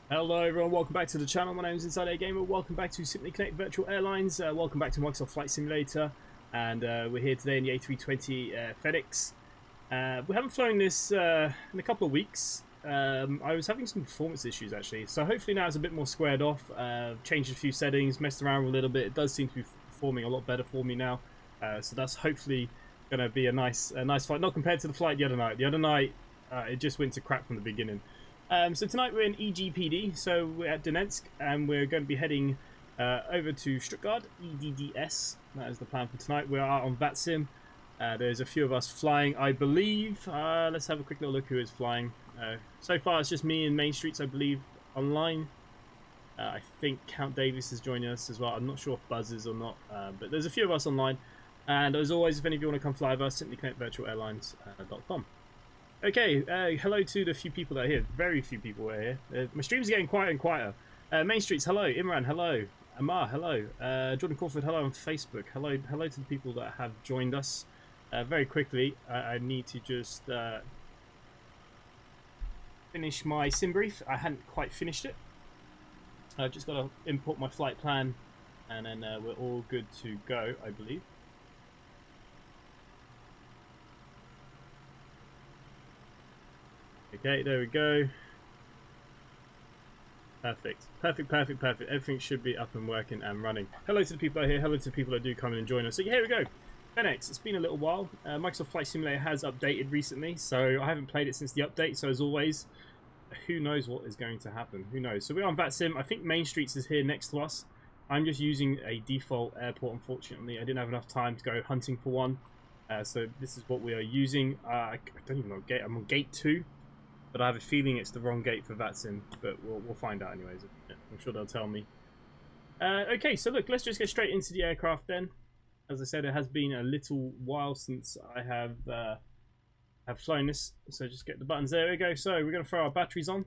Hello everyone, welcome back to the channel. My name is InsideAgameR. Welcome back to Simply Connect Virtual Airlines. Welcome back to Microsoft Flight Simulator. And we're here today in the A320 Fenix. We haven't flown this in a couple of weeks. I was having some performance issues actually. So hopefully now it's a bit more squared off. Changed a few settings, messed around a little bit. It does seem to be performing a lot better for me now. So that's hopefully going to be a nice flight. Not compared to the flight the other night. The other night it just went to crap from the beginning. So tonight we're in EGPD, so we're at Donetsk, and we're going to be heading over to Stuttgart, EDDS. That is the plan for tonight. We are on VATSIM. There's a few of us flying, I believe. Let's have a quick little look who is flying. So far it's just me and Main Streets, I believe, online. I think Count Davis is joining us as well. I'm not sure if Buzz is or not, but there's a few of us online. And as always, if any of you want to come fly with us, simply connectvirtualairlines.com. Okay, hello to the few people that are here. Very few people are here. My stream's getting quieter and quieter. Main Streets, hello. Imran, hello. Amar, hello. Jordan Crawford, hello on Facebook. Hello to the people that have joined us. Very quickly, I need to just finish my sim brief. I hadn't quite finished it. I've just got to import my flight plan, and then we're all good to go, I believe. Okay, there we go. Perfect. Everything should be up and working and running. Hello to the people out here. Hello to the people that do come in and join us. So here we go. Fenix, it's been a little while. Microsoft Flight Simulator has updated recently, so I haven't played it since the update. So as always, who knows what is going to happen? Who knows? So we're on VATSIM. I think Main Streets is here next to us. I'm just using a default airport, unfortunately. I didn't have enough time to go hunting for one. So this is what we are using. I don't even know what gate. I'm on gate 2. But I have a feeling it's the wrong gate for VATSIM, but we'll find out anyways. I'm sure they'll tell me. Okay, so look, let's just get straight into the aircraft then. As I said, it has been a little while since I have flown this, so just get the buttons. There we go. So we're going to throw our batteries on.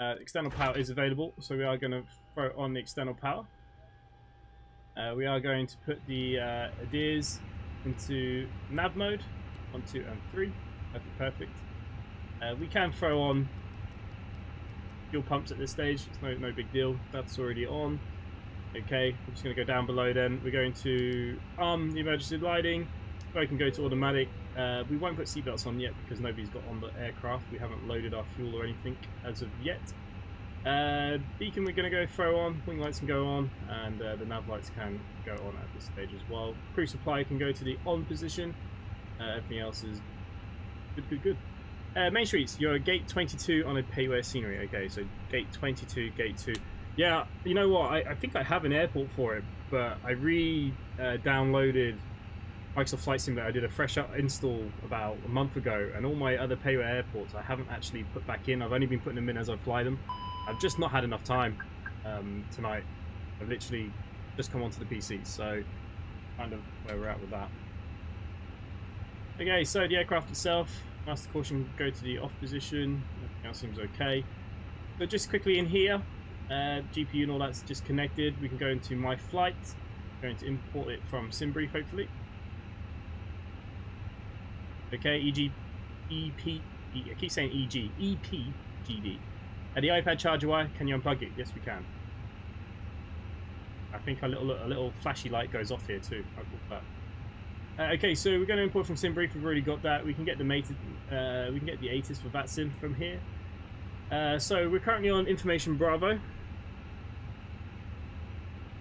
External power is available, so we are going to throw on the external power. We are going to put the EDDS into nav mode, 1, 2, and 3. Perfect. We can throw on fuel pumps at this stage. It's no big deal. That's already on. Okay, I'm just going to go down below then. We're going to arm the emergency lighting. I can go to automatic. We won't put seatbelts on yet because nobody's got on the aircraft. We haven't loaded our fuel or anything as of yet. Beacon we're going to go throw on. Wing lights can go on, and the nav lights can go on at this stage as well. Crew supply can go to the on position. Everything else is good. Main Streets, you're gate 22 on a payware scenery. Okay, so gate 22, gate 2. Yeah, you know what? I think I have an airport for it, but I downloaded Microsoft Flight Simulator. I did a fresh install about a month ago, and all my other payware airports I haven't actually put back in. I've only been putting them in as I fly them. I've just not had enough time tonight. I've literally just come onto the PC, so kind of where we're at with that. Okay, so the aircraft itself, master caution, go to the off position. Everything else seems okay. But just quickly in here, GPU and all that's just connected. We can go into my flight. I'm going to import it from SimBrief, hopefully. Okay, I keep saying EPGD. The iPad charger wire, can you unplug it? Yes, we can. I think a little flashy light goes off here too. I'll put that. Okay, so we're going to import from SimBrief. We've already got that. We can get the ATIS for VATSIM from here. So we're currently on Information Bravo.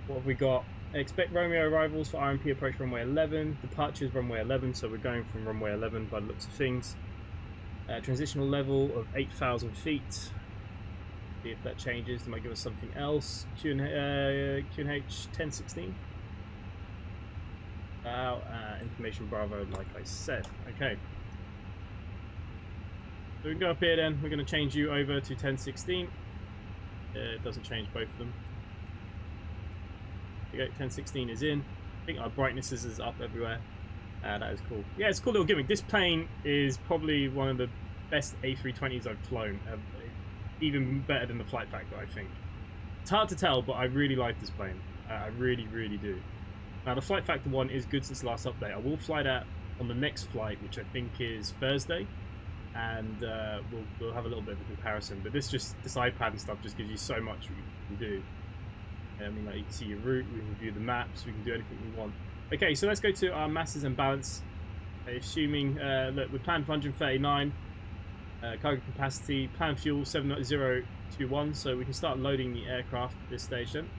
What have we got? Expect Romeo arrivals for RMP approach runway 11. Departures runway 11. So we're going from runway 11 by the looks of things. Transitional level of 8,000 feet. See if that changes. They might give us something else. QNH 1016. Information Bravo, like I said. Okay. So we can go up here then. We're going to change you over to 1016. It doesn't change both of them. Okay, 1016 is in. I think our brightnesses is up everywhere. That is cool. Yeah, it's a cool little gimmick. This plane is probably one of the best A320s I've flown. Even better than the Flight Factor, I think. It's hard to tell, but I really like this plane. I really do. Now, the Flight Factor one is good since the last update. I will fly that on the next flight, which I think is Thursday. and we'll have a little bit of a comparison. But this iPad and stuff just gives you so much we can do. I mean, like, you can see your route, we can view the maps, we can do anything we want. Okay, so let's go to our masses and balance. Assuming, look, we planned for 139 cargo capacity, planned fuel 7021, so we can start loading the aircraft at this stage then.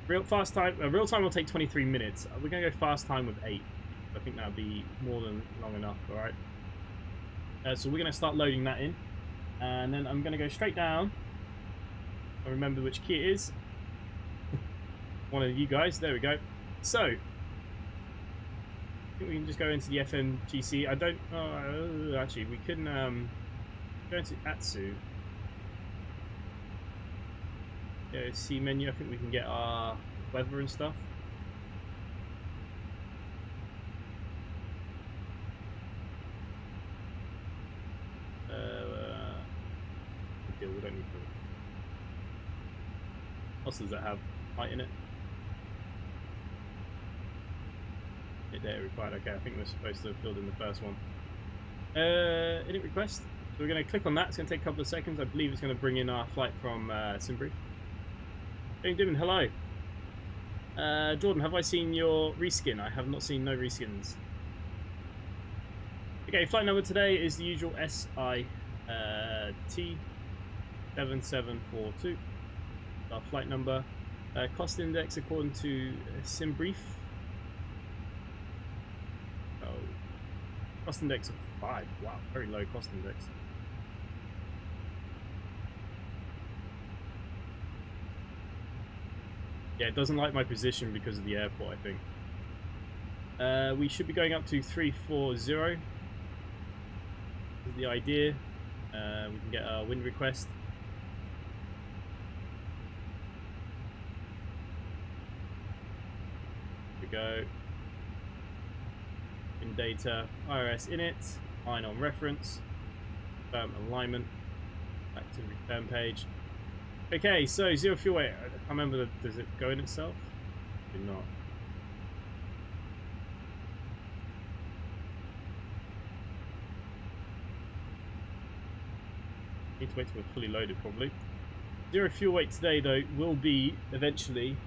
Real time will take 23 minutes. We're going to go fast time with 8. I think that'll be more than long enough, alright? So we're going to start loading that in. And then I'm going to go straight down. I remember which key it is. One of you guys. There we go. So, I think we can just go into the FMGC. I don't... actually, we can go into Atsu. Yeah, C menu. I think we can get our weather and stuff. We don't need to. What does that have? Height in it? Data required. Okay, I think we're supposed to have filled in the first one. Edit request. So we're going to click on that. It's going to take a couple of seconds. I believe it's going to bring in our flight from Simbrief. How you doing? Hello. Jordan, have I seen your reskin? I have not seen no reskins. Okay, flight number today is the usual SIT 7742. Our flight number. Cost index according to Simbrief. Oh, cost index of 5. Wow, very low cost index. Yeah, it doesn't like my position because of the airport, I think. We should be going up to 340. This is the idea. We can get our wind request. Here we go. Wind data, IRS init, line on reference, confirm alignment, back to the return page. Okay, so zero fuel weight. I can't remember, does it go in itself? Maybe not. Need to wait till we're fully loaded, probably. Zero fuel weight today, though, will be eventually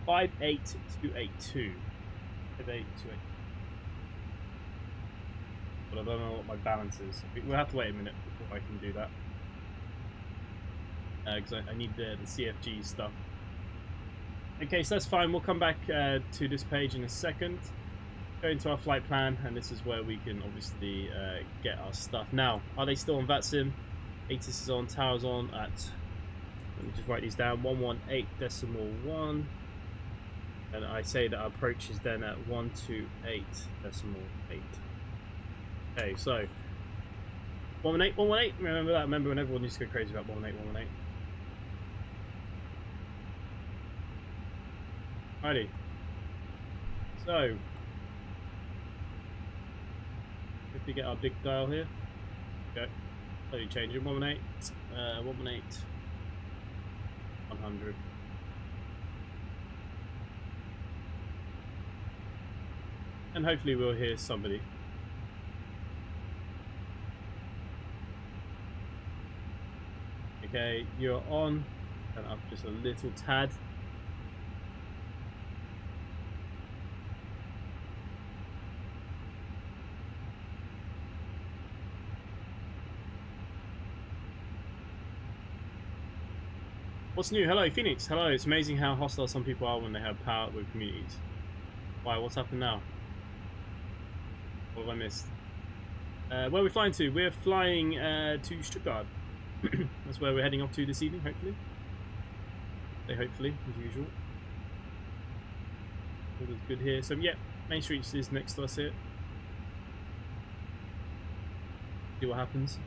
58282. 58282. But I don't know what my balance is. We'll have to wait a minute before I can do that. Because I need the CFG stuff. Okay, so that's fine. We'll come back to this page in a second. Go into our flight plan, and this is where we can obviously get our stuff. Now, are they still on VATSIM? ATIS is on, tower's on at, let me just write these down, 118.1. And I say that our approach is then at 128.8. Okay, so 118, 118. Remember that? Remember when everyone used to go crazy about 118, 118. Alrighty. So if we get our big dial here, okay. So you change it 118, 118, 100. And hopefully we'll hear somebody. Okay, you're on, and up just a little tad. What's new? Hello, Phoenix. Hello. It's amazing how hostile some people are when they have power with communities. Why? What's happened now? What have I missed? Where are we flying to? We're flying to Stuttgart. That's where we're heading off to this evening, hopefully. Say hopefully, as usual. All is good here. So, yeah, Main Street is next to us here. See what happens.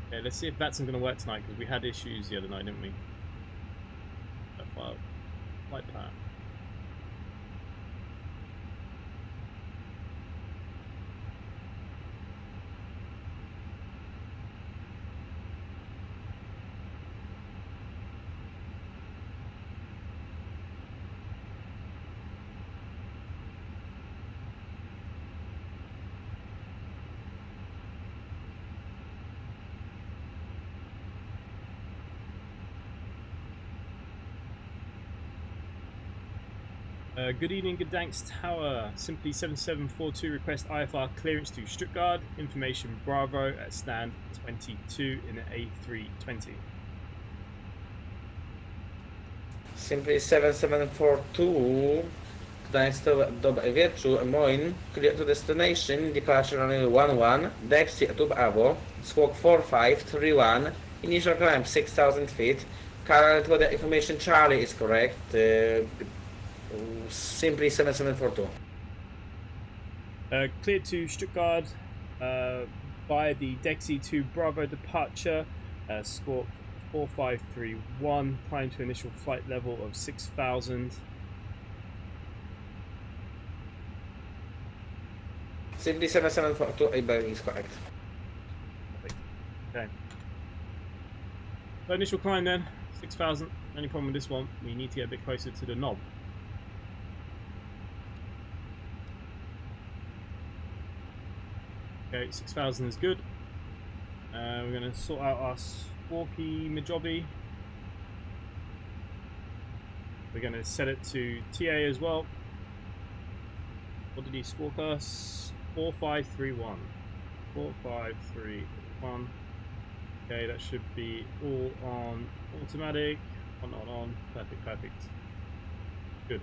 Okay, let's see if VATSIM going to work tonight, because we had issues the other night, didn't we? Flight plan. Good evening, good thanks, Tower. Simply 7742 request IFR clearance to Stuttgart. Information Bravo at stand 22 in the A320. Simply 7742. Gdańsk dobry wieczór. Moin. Clear to destination. Departure runway 11. Taxi to Avo. Squawk 4531. Initial climb 6,000 feet. Current weather information Charlie is correct. Simply 7742. Cleared to Stuttgart via the Dexy to Bravo departure. Squawk 4531. Climb to initial flight level of 6,000. Simply 7742. Bearing is correct. Okay. So initial climb then 6,000. Only problem with this one, we need to get a bit closer to the knob. Okay, 6,000 is good. We're going to sort out our squawky Majobi. We're going to set it to TA as well. What did he squawk us? 4531. 4531. Okay, that should be all on automatic. On. Perfect. Good.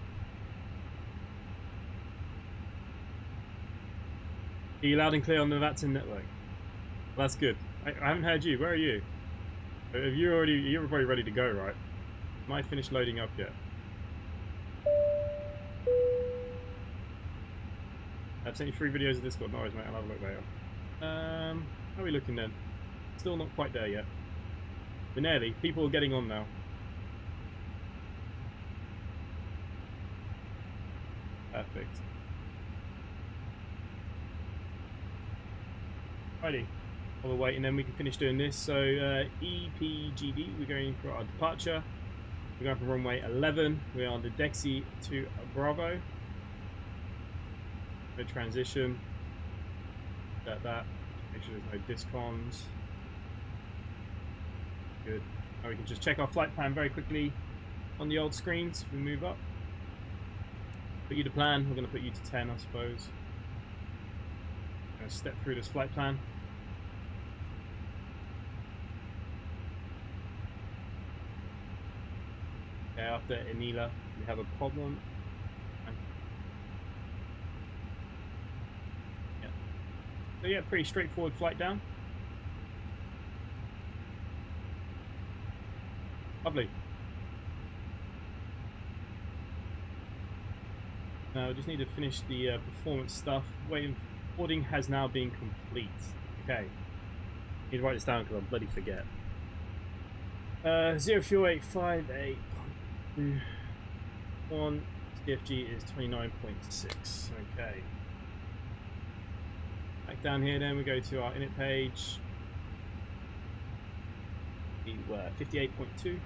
Are you loud and clear on the Vatsin network? Well, that's good. I haven't heard you. Where are you? You're probably ready to go, right? Might finish loading up yet. I've sent you 3 videos of Discord. No worries, mate. I'll have a look later. How are we looking then? Still not quite there yet. We're nearly. People are getting on now. Perfect. Righty. While we're waiting, then we can finish doing this. So EPGD, we're going for our departure. We're going from runway 11. We're on the Dexy to Bravo. No transition. That. Make sure there's no discons. Good. Now we can just check our flight plan very quickly on the old screens. We move up. Put you to plan. We're going to put you to 10, I suppose. Going to step through this flight plan. Okay, after Enila, we have a problem. Yeah. So yeah, pretty straightforward flight down. Lovely. Now we just need to finish the performance stuff. Boarding has now been complete. Okay. I need to write this down because I'll bloody forget. 0485821 CFG is 29.6. Okay. Back down here then we go to our init page. We were 58.2.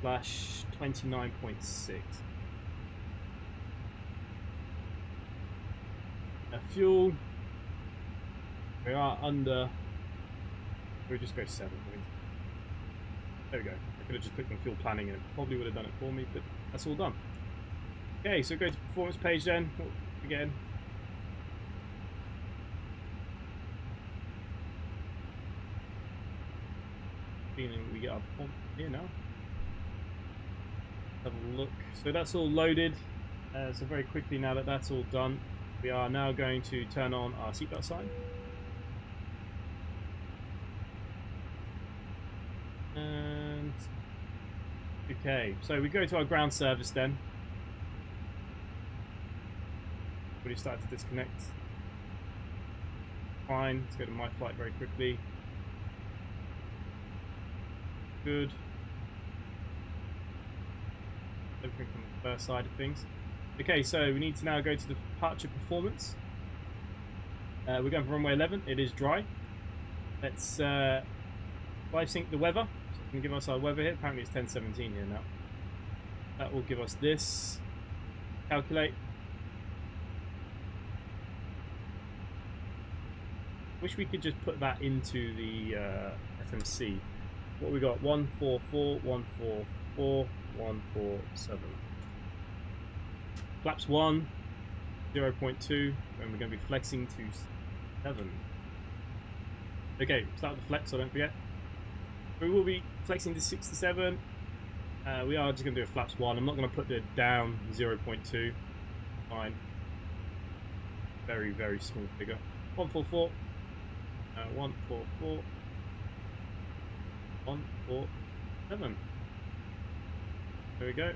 Slash 29.6. Fuel. We are under. We'll just go 7. There we go. I could have just clicked on fuel planning and it probably would have done it for me, but that's all done. Okay, so go to performance page then. Again. Feeling we get our point here now. Have a look. So that's all loaded. So very quickly now that that's all done, we are now going to turn on our seatbelt sign. And okay, so we go to our ground service then. Already started to disconnect. Fine, let's go to my flight very quickly. Good. Everything from the first side of things. Okay, so we need to now go to the departure performance. We're going for runway 11. It is dry. Let's live sync the weather. So we can give us our weather here. Apparently it's 10:17 here now. That will give us this. Calculate. Wish we could just put that into the FMC. What we got? 144, 144, 147. Flaps 1, 0.2, and we're going to be flexing to 7. Okay, start with the flex, so don't forget. We will be flexing to 67. We are just going to do a flaps 1. I'm not going to put the down 0.2. Fine. Very, very small figure. 144. 144. 147. There we go.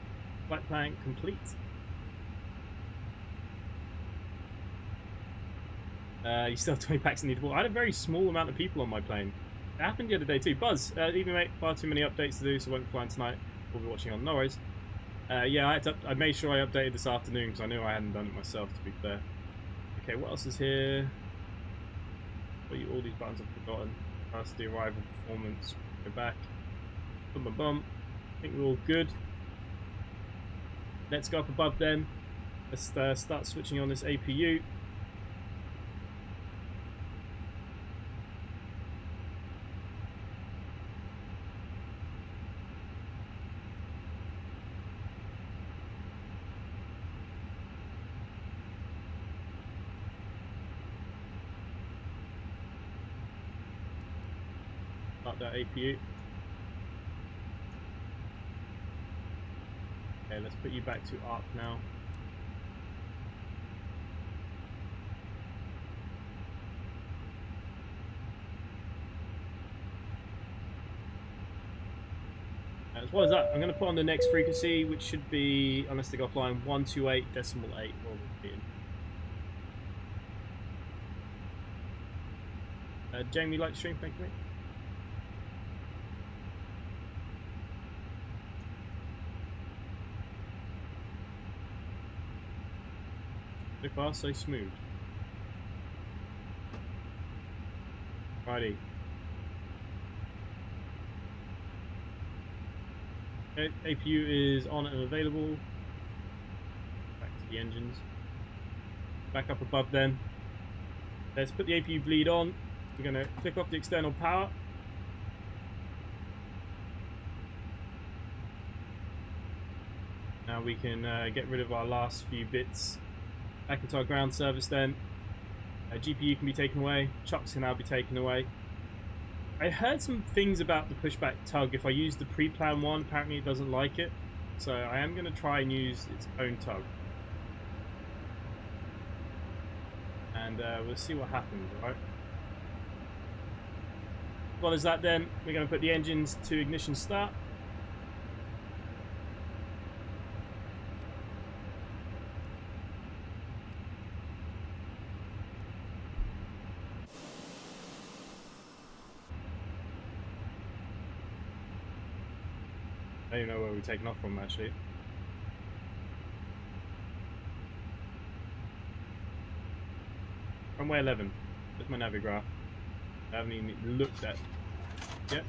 Flight plan complete. You still have 20 packs in the leaderboard. I had a very small amount of people on my plane. It happened the other day too. Buzz, even mate, far too many updates to do, so I won't be flying tonight. We'll be watching on Norris. Yeah, I made sure I updated this afternoon because I knew I hadn't done it myself, to be fair. Okay, what else is here? All these buttons I've forgotten. Capacity, arrival, performance. Go back. Bum bum bum. I think we're all good. Let's go up above then. Let's start switching on this APU. Start that APU. Okay, let's put you back to ARC now. As well as that, I'm going to put on the next frequency, which should be, unless they go offline, 128.8. Jamie, like the stream, thank you, mate. So far, so smooth. Righty. Okay, APU is on and available. Back to the engines. Back up above then. Let's put the APU bleed on. We're going to click off the external power. Now we can get rid of our last few bits. Back into our ground service then. GPU can be taken away. Chocks can now be taken away. I heard some things about the pushback tug. If I use the pre-plan one, apparently it doesn't like it. So I am going to try and use its own tug. And we'll see what happens, right? As well as that then, we're going to put the engines to ignition start. I don't even know where we're taking off from, actually. Runway 11. There's my navigraph. I haven't even looked at yet.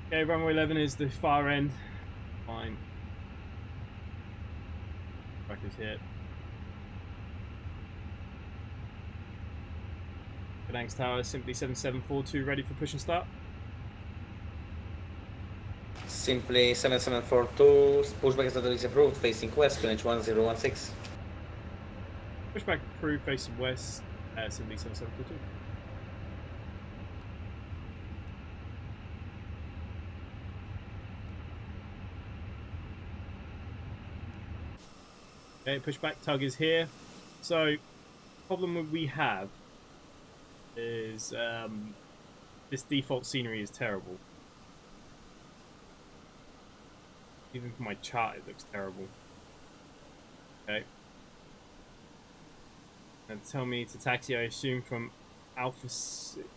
Okay, runway 11 is the far end. Fine. Trackers here. Thanks Tower, simply 7742, ready for push and start. Simply 7742, pushback is approved, facing west, QNH 1016. Pushback approved, facing west, simply 7742. Okay, pushback tug is here. So, problem we have is this default scenery is terrible. Even for my chart it looks terrible. Okay. And tell me to taxi, I assume, from Alpha 6.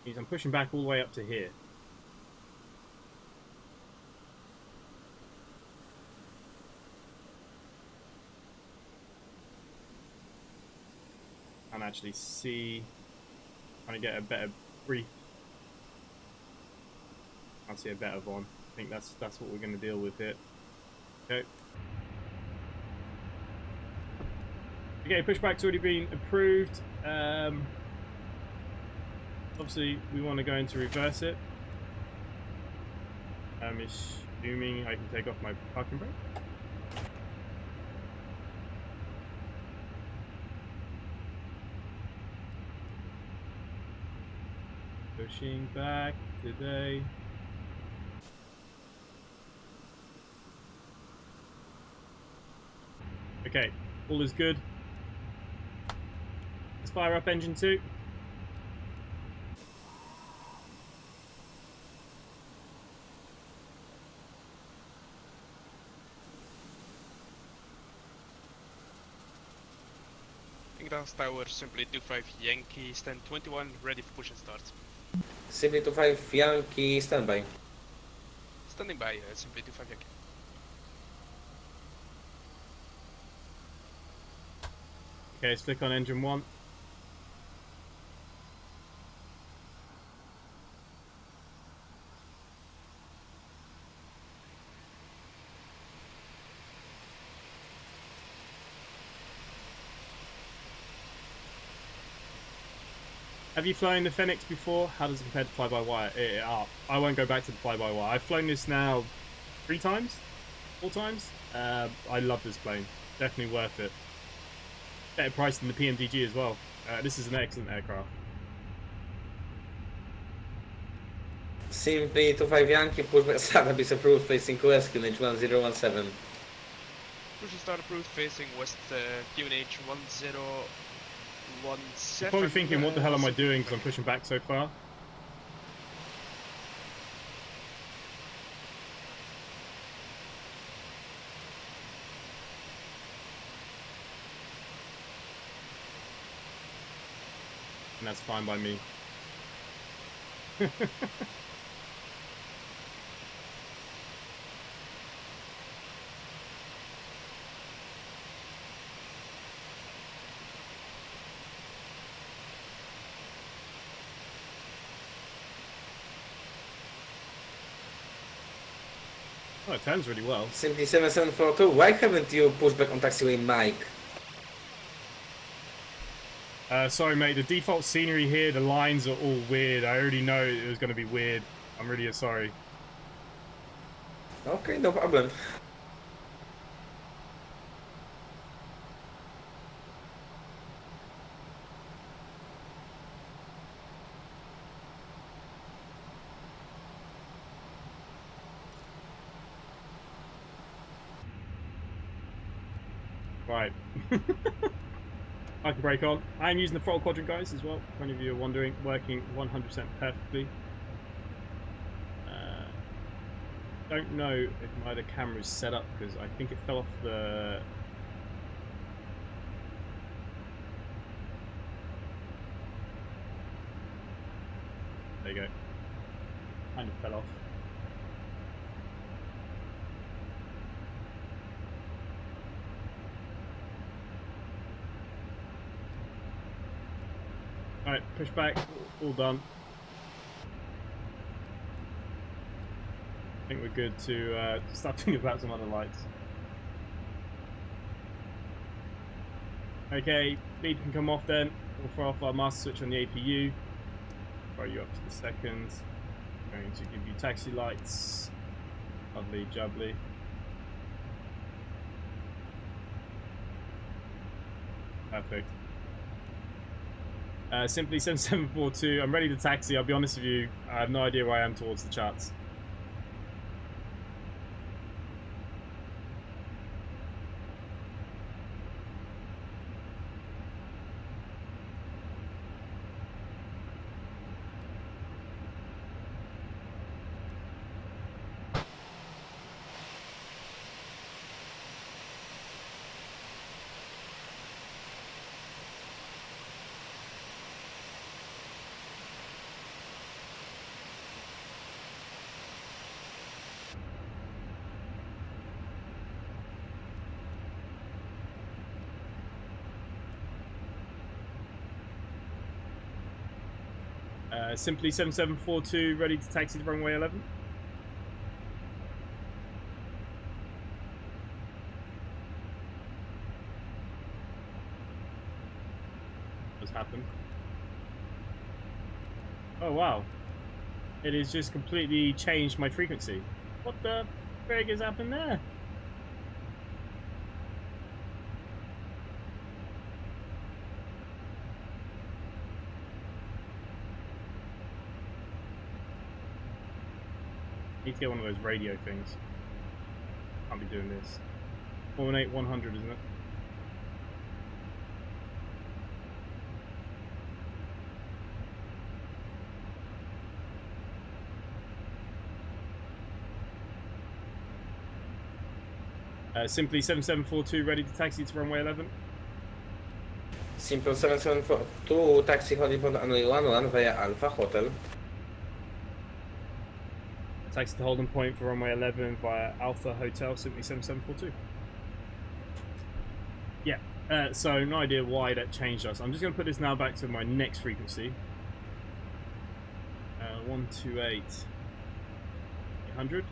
Means I'm pushing back all the way up to here. Can't actually see. Trying to get a better brief. Can't see a better one. I think that's what we're going to deal with here. Okay. Okay, pushback's already been approved. Obviously, we want to go into reverse it. I'm assuming I can take off my parking brake. Pushing back today. Okay, all is good. Let's fire up engine 2. Ground Tower, simply 25 Yankee, stand 21, ready for push and start. Simply 25 Yankee, standby. Standing by, simply 25 Yankee. Okay, let's click on engine 1. Have you flown the Fenix before? How does it compare to fly-by-wire? I won't go back to the fly-by-wire. I've flown this now 3 times? 4 times? I love this plane. Definitely worth it. Better price than the PMDG as well. This is an excellent aircraft. Simply 25 Yankee, pushback start is approved facing west, QNH 1017. Push and start approved, facing west, QNH 1017. You're probably thinking, what the hell am I doing because I'm pushing back so far? And that's fine by me. Oh, it turns really well. Simply 7742, why haven't you pushed back on taxiway Mike? Sorry mate, the default scenery here, the lines are all weird. I already know it was going to be weird. I'm really sorry. Okay, no problem. Right. I can brake on. I am using the throttle quadrant, guys, as well. If any of you are wondering, working 100% perfectly. Don't know if my other camera is set up because I think it fell off the... There you go. Kind of fell off. Alright, push back, all done. I think we're good to start thinking about some other lights. Okay, lead can come off then. We'll throw off our master switch on the APU. Throw you up to the second. Going to give you taxi lights. Lovely jubbly. Perfect. Simply 7742. I'm ready to taxi. I'll be honest with you, I have no idea where I am towards the charts. Simply 7742, ready to taxi the runway 11. What's happened? Oh wow. It has just completely changed my frequency. What the frig has happened there? Need to get one of those radio things. Can't be doing this. 418-100, isn't it? Simply 7742, ready to taxi to runway 11. Simple 7742, taxi Hollywood runway 11 via Alpha Hotel. Taxi to holding point for runway 11 via Alpha Hotel, simply 7742. Yeah, so no idea why that changed us. I'm just going to put this now back to my next frequency. 128 800.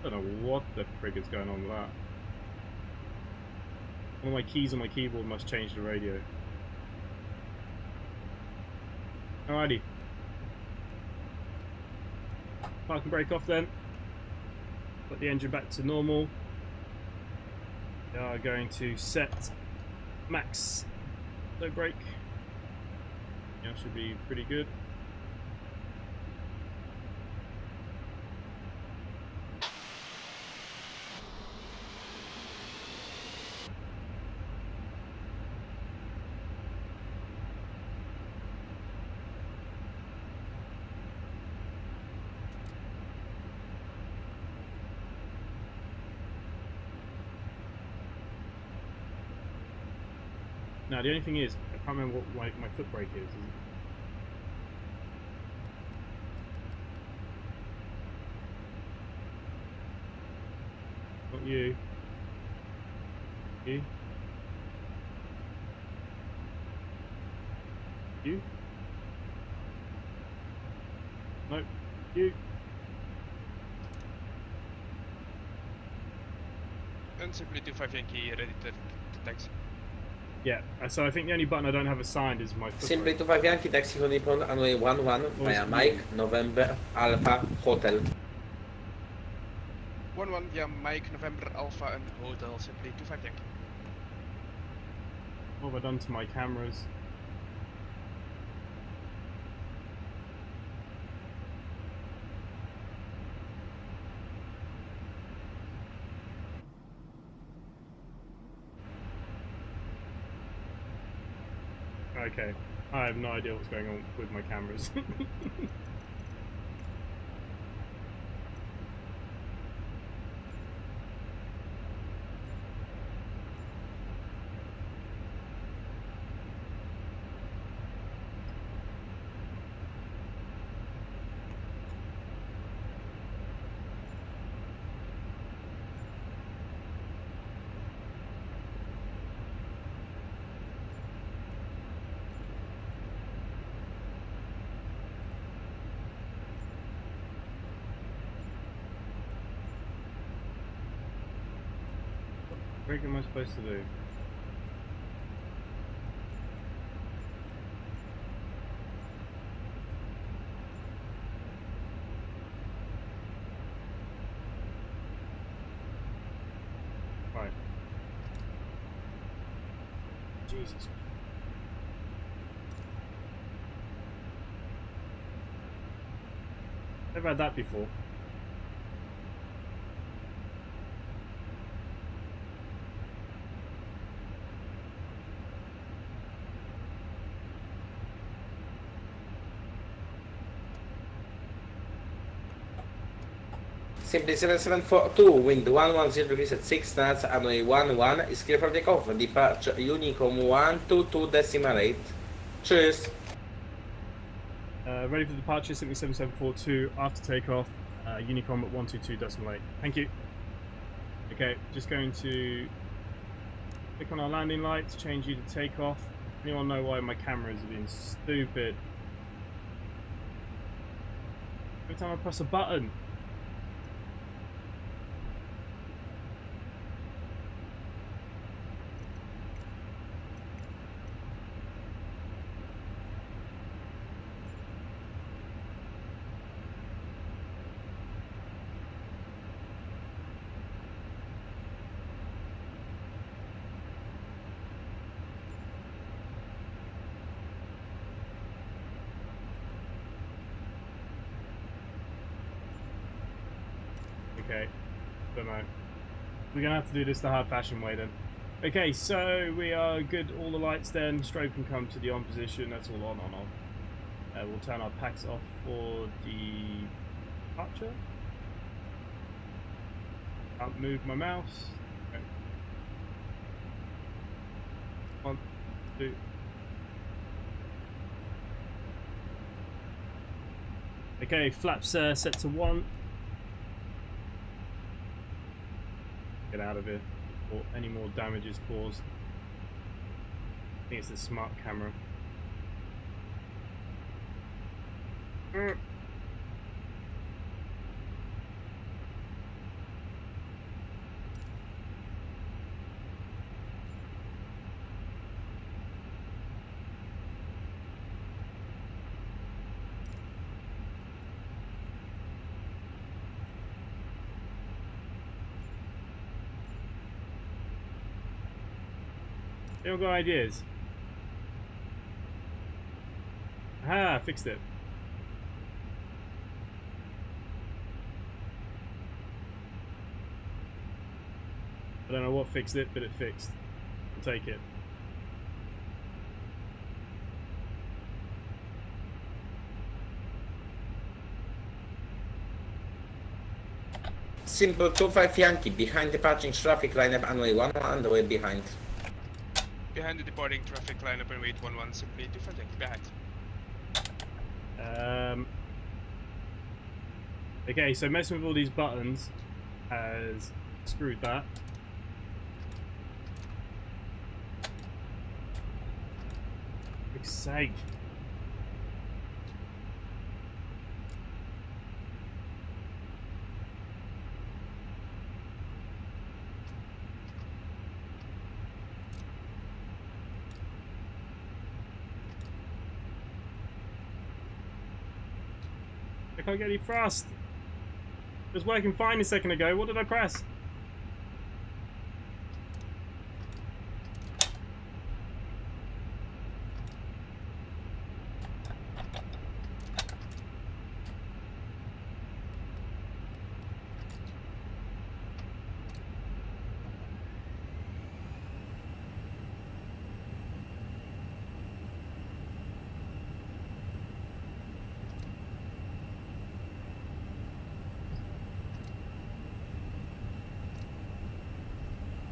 I don't know what the frig is going on with that. One of my keys on my keyboard must change the radio. Alrighty. Park and brake off then. Put the engine back to normal. We are going to set max low brake. Yeah, should be pretty good. Now the only thing is, I can't remember what my foot brake is. Not you. You. You. Nope. You. And simply 25 Yankee ready to taxi. Yeah, so I think the only button I don't have assigned is my foot Simply brake. 25 Yankee, taxi Hollywood runway 11 via Mike, November, Alpha Hotel. 11 via Mike, November, Alpha and Hotel, simply 25 Yankee. What have I done to my cameras? Okay, I have no idea what's going on with my cameras. What am I supposed to do? Right. Jesus. Never had that before. Simply 7742, wind 110 degrees at 6 knots, runway 11 is clear for takeoff. Departure Unicom 122.8. Cheers. Ready for departure, simply 7742, after takeoff, Unicom at 122.8. Thank you. Okay, just going to click on our landing lights, change you to takeoff. Anyone know why my cameras are being stupid? Every time I press a button. Okay. Don't know. We're gonna have to do this the hard fashion way then. Okay, so we are good. All the lights then. Strobe can come to the on position. That's all on. We'll turn our packs off for the departure. Can't move my mouse. Okay. 1, 2. Okay, flaps set to 1. Get out of here before any more damage is caused. I think it's the smart camera. They all got ideas. Aha, fixed it. I don't know what fixed it, but it fixed. I'll take it. Simple 25 Yankee behind departing traffic lineup and way 11 and the way behind. Behind the departing traffic lineup and wait 11, simply 25 Yankee behind. Okay, so messing with all these buttons has screwed that. For fuck's sake. I can't get any thrust. It was working fine a second ago. What did I press?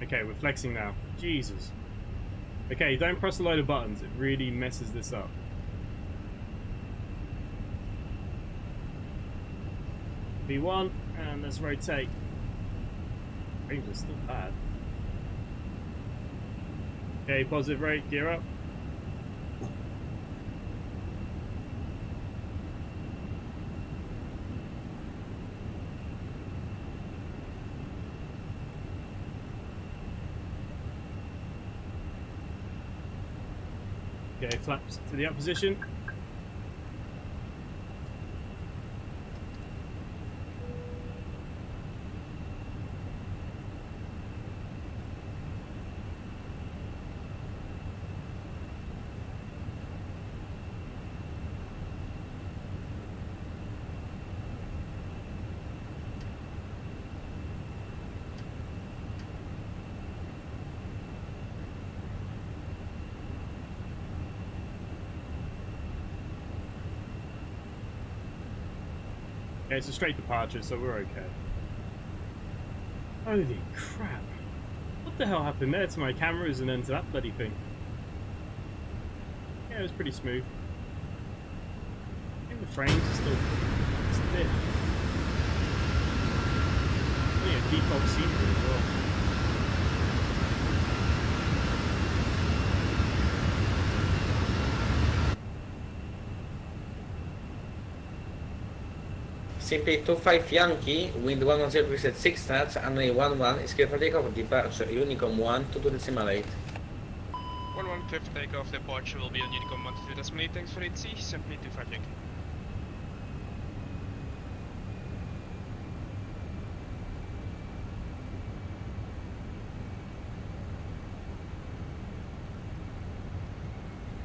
Okay, we're flexing now. Jesus. Okay, don't press a load of buttons. It really messes this up. V1, and let's rotate. Frames are still bad. Okay, positive rate, gear up. Okay, flaps to the up position. Okay, it's a straight departure, so we're okay. Holy crap. What the hell happened there to my cameras and then to that bloody thing? Yeah, it was pretty smooth. I think the frames are still stiff. Only a default scenery as well. Simply 25 Yankee, wind 110 preset 6 knots, runway 11 is clear for takeoff, departure, Unicom 1, 22.8. 11 clear for takeoff, departure will be on Unicom 1 2.8, thanks for 8C, simply 25 Yankee.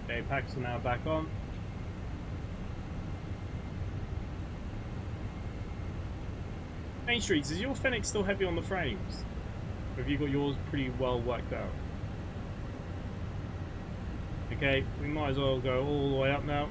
Okay, packs are now back on. Main Streets, is your Fenix still heavy on the frames? Or have you got yours pretty well worked out? Okay, we might as well go all the way up now.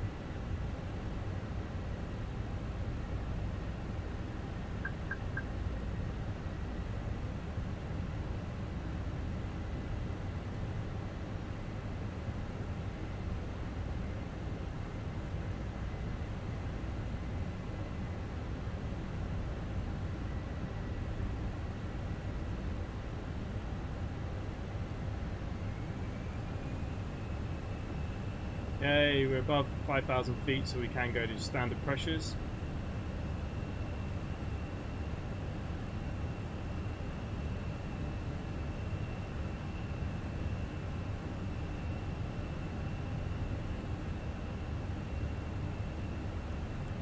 Okay, we're above 5,000 feet, so we can go to standard pressures.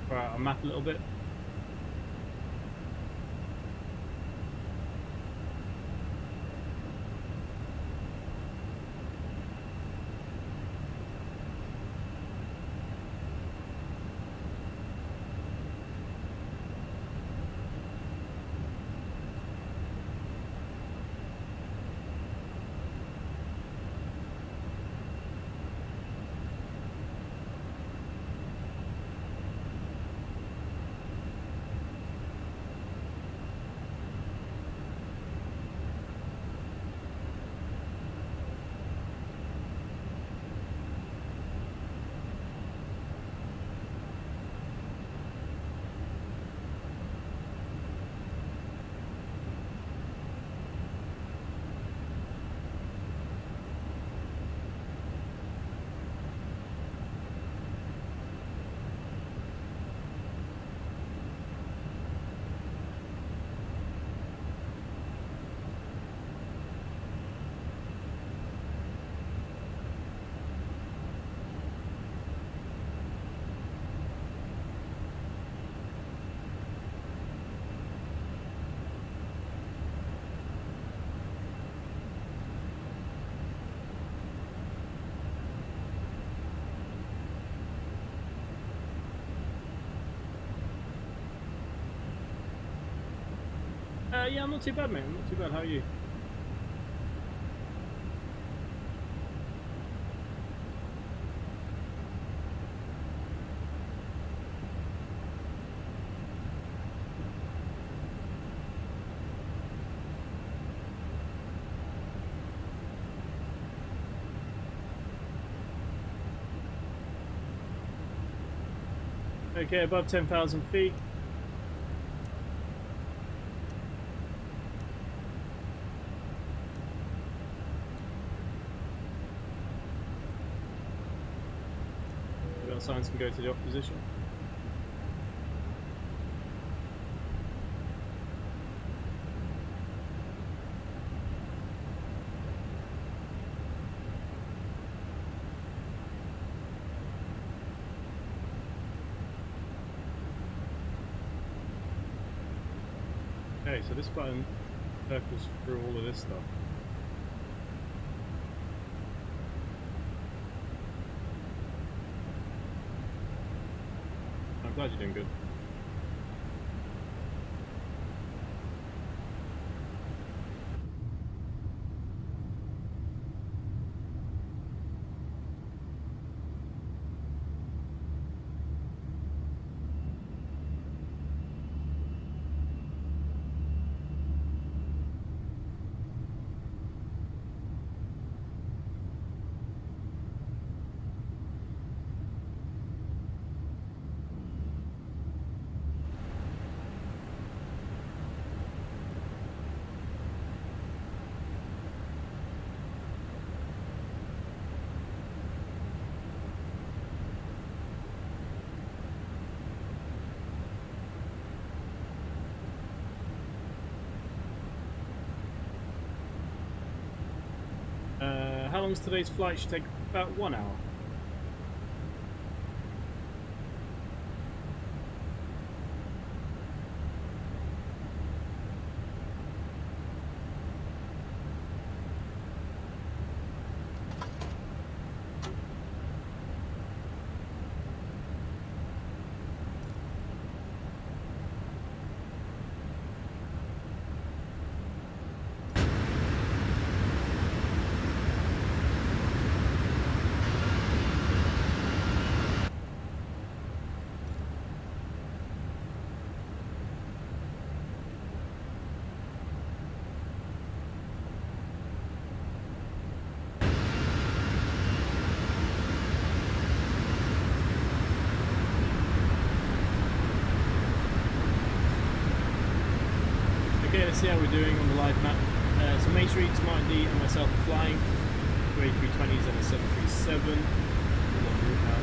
Throw out our map a little bit. Yeah, I'm not too bad, mate. I'm not too bad. How are you? Okay, above 10,000 feet. Signs can go to the off position. Okay, so this button circles through all of this stuff. I'm glad you're doing good. How long is today's flight? Should take about 1 hour. let's see how we're doing on the live map. So Main Street, Smart D and myself are flying. Two A320s and a 737. We're on route now.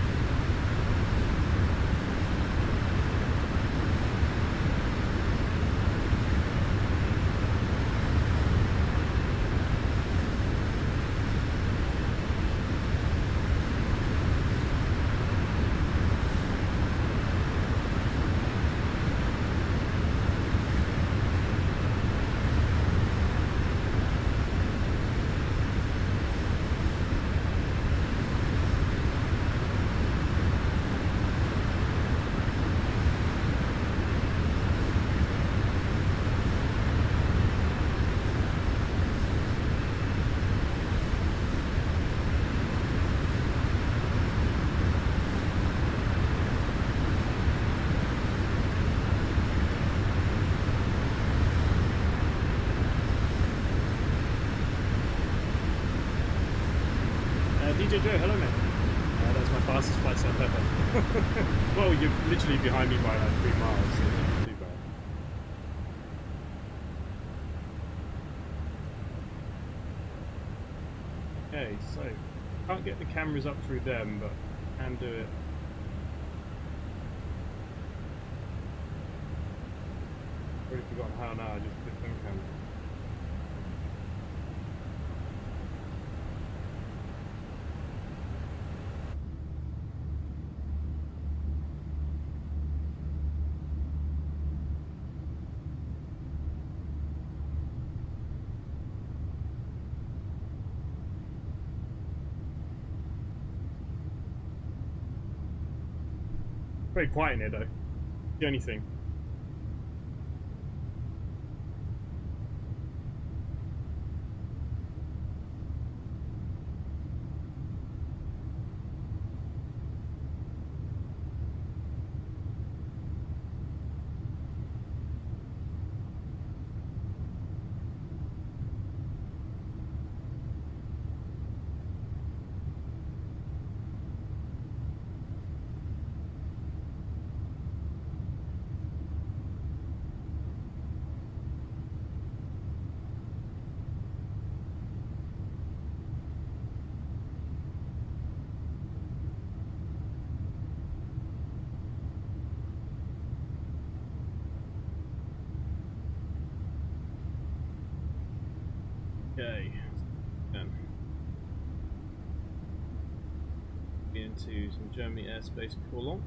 DJ Joe, hello mate. That's my fastest flight step ever. Well, you're literally behind me by like 3 miles, so it's not too bad. Okay, so can't get the cameras up through them, but can do it. Already forgotten how now. I just clicked on camera. Very quiet in here though. The only thing. Okay, then into some Germany airspace before long.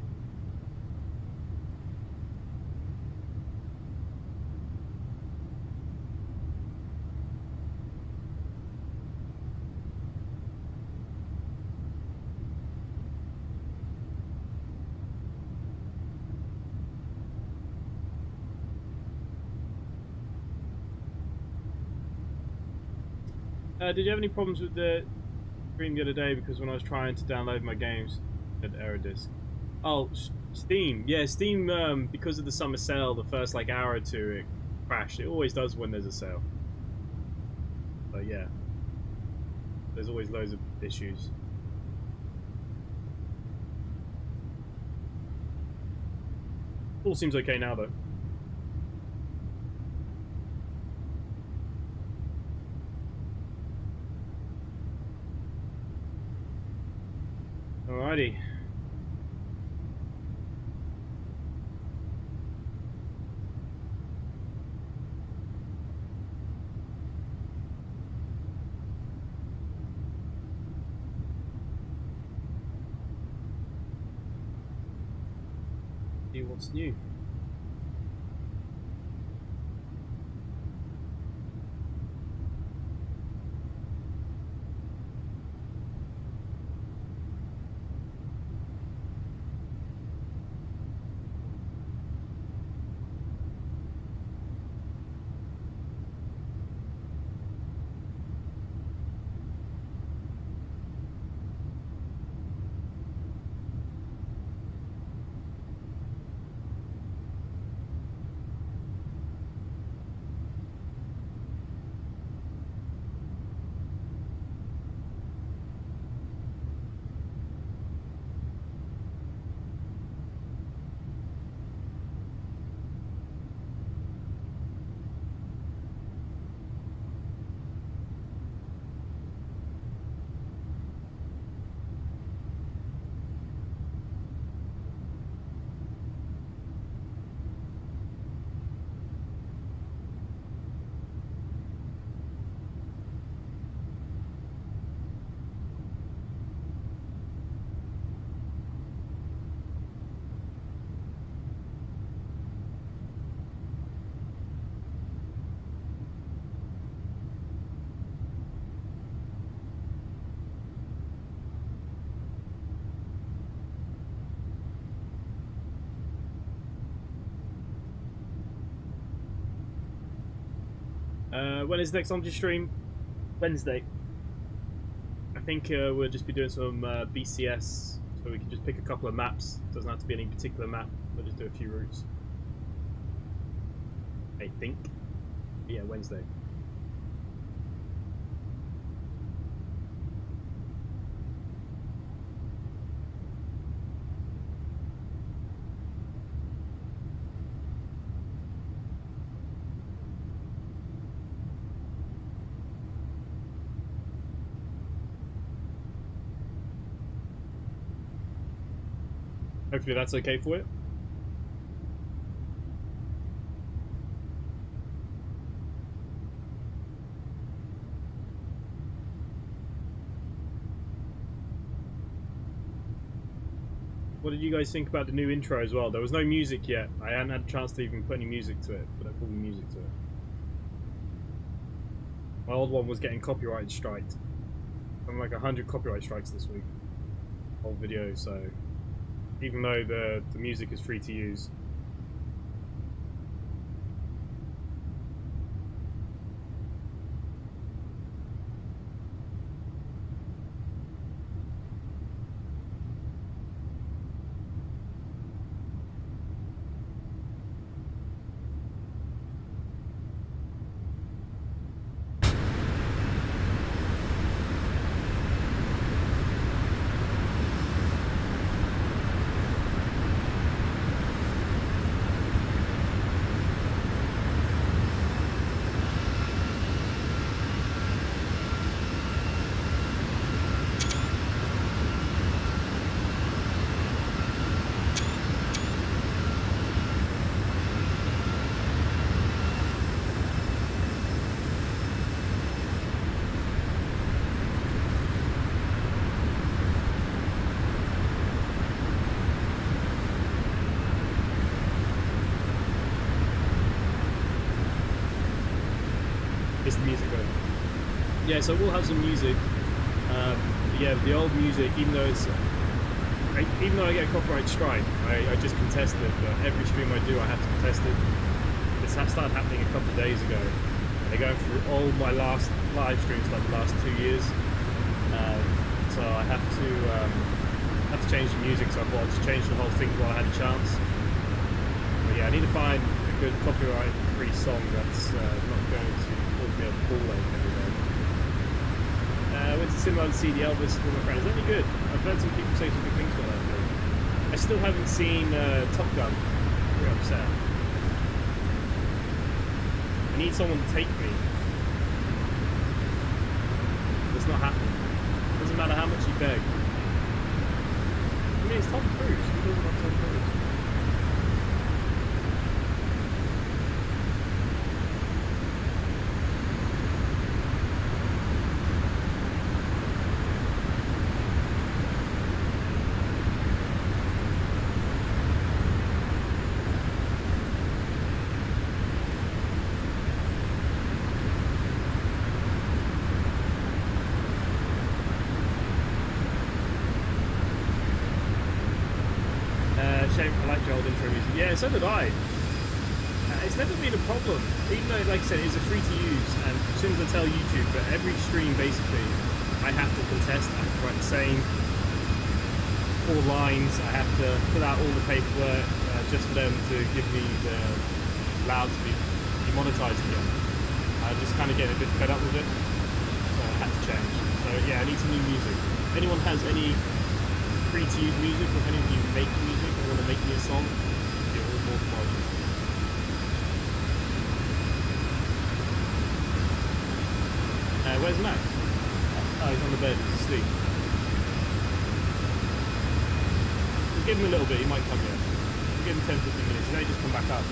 Did you have any problems with the screen the other day? Because when I was trying to download my games, it had error disk. Oh, Steam. Yeah, Steam, because of the summer sale, the first like hour or two, it crashed. It always does when there's a sale. But yeah, there's always loads of issues. All seems okay now, though. Alrighty. See what's new. When is next Omsi stream? Wednesday. I think we'll just be doing some BCS, so we can just pick a couple of maps. Doesn't have to be any particular map. We'll just do a few routes. I think. Yeah, Wednesday. Hopefully that's okay for you. What did you guys think about the new intro as well? There was no music yet. I hadn't had a chance to even put any music to it, but I put music to it. My old one was getting copyright striked. I'm like 100 copyright strikes this week. Whole video, so even though the music is free to use. It's the music going. Yeah, so we'll have some music. Yeah, the old music, even though I get a copyright strike, I just contest it. But every stream I do, I have to contest it. This started happening a couple of days ago. They're going through all my last live streams, like the last 2 years. So I have to change the music. So I thought I'd just change the whole thing while I had a chance. But yeah, I need to find a good copyright-free song that's not going to cause me a ball ache every day. I went to cinema and see the Elvis with my friends. It's only good. I've heard some people say some good things about that film. I still haven't seen Top Gun. I'm very upset. I need someone to take me. It's not happening. Doesn't matter how much you beg. I mean, it's Tom Cruise. Who doesn't love Tom Cruise? I like the old intro music. Yeah, so did I. It's never been a problem, even though, like I said, it's a free to use, and as soon as I tell YouTube, but every stream basically, I have to contest, I have to write the same 4 lines, I have to fill out all the paperwork just for them to give me the allowed to be demonetized again. I just kind of get a bit fed up with it, so I had to change. So yeah, I need some new music. If anyone has any free to use music, or if any of you make music or want to make me a song, you're all more than welcome. Where's Max? Oh, he's on the bed, he's asleep. We'll give him a little bit, he might come here. We'll give him 10-15 minutes, he may just come back up.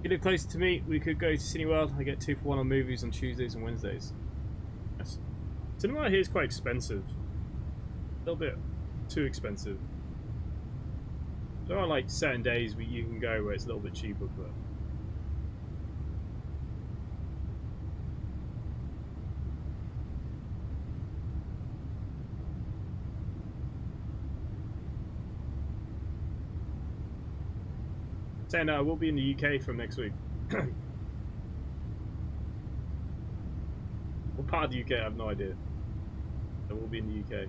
you live closer to me, we could go to Cineworld. I get 2 for 1 on movies on Tuesdays and Wednesdays. Yes. Cinema here is quite expensive. A little bit too expensive. There are like certain days where you can go where it's a little bit cheaper, but saying we'll be in the UK from next week. What part of the UK? I have no idea. But we'll be in the UK.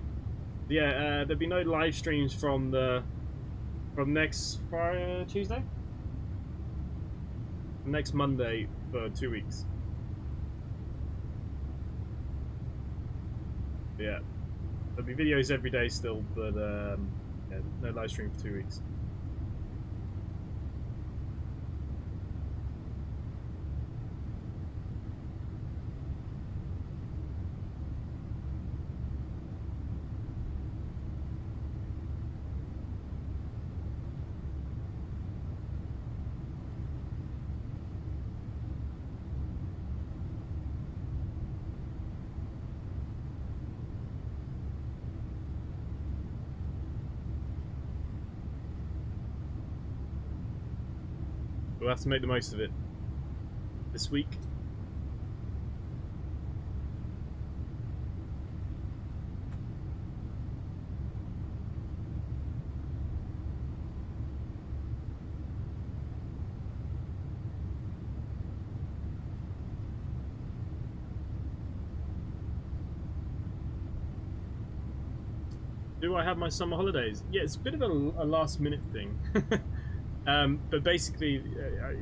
Yeah, there'll be no live streams from next Tuesday? Next Monday for 2 weeks. Yeah. There'll be videos every day still, but yeah, no live stream for 2 weeks. We'll have to make the most of it this week. Do I have my summer holidays? Yeah, it's a bit of a last minute thing. But basically,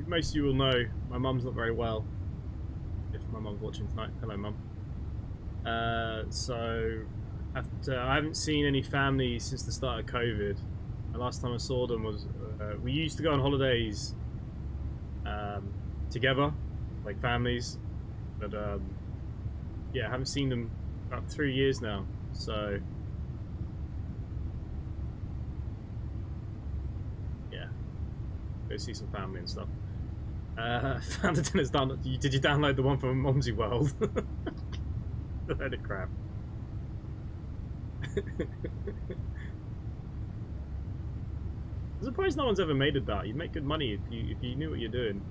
most of you will know my mum's not very well. If my mum's watching tonight, hello mum. So I haven't seen any family since the start of COVID. The last time I saw them was we used to go on holidays together, like families. But yeah, I haven't seen them about 3 years now. So. Go see some family and stuff. Found it in his download. Did you download the one from Omsi World? Load of crap. I'm surprised no one's ever made it that. You'd make good money if you knew what you're doing.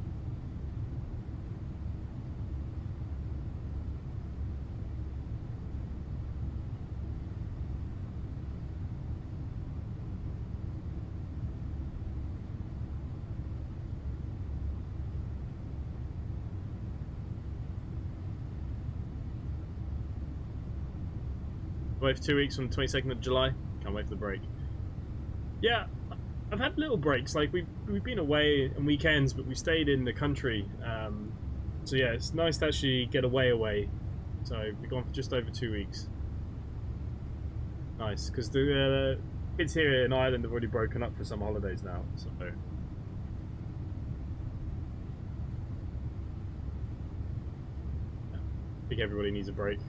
Away for 2 weeks from the 22nd of July. Can't wait for the break. Yeah, I've had little breaks. Like we've been away on weekends, but we stayed in the country. So yeah, it's nice to actually get away. So we've gone for just over 2 weeks. Nice, because the kids here in Ireland have already broken up for summer holidays now. So. I think everybody needs a break.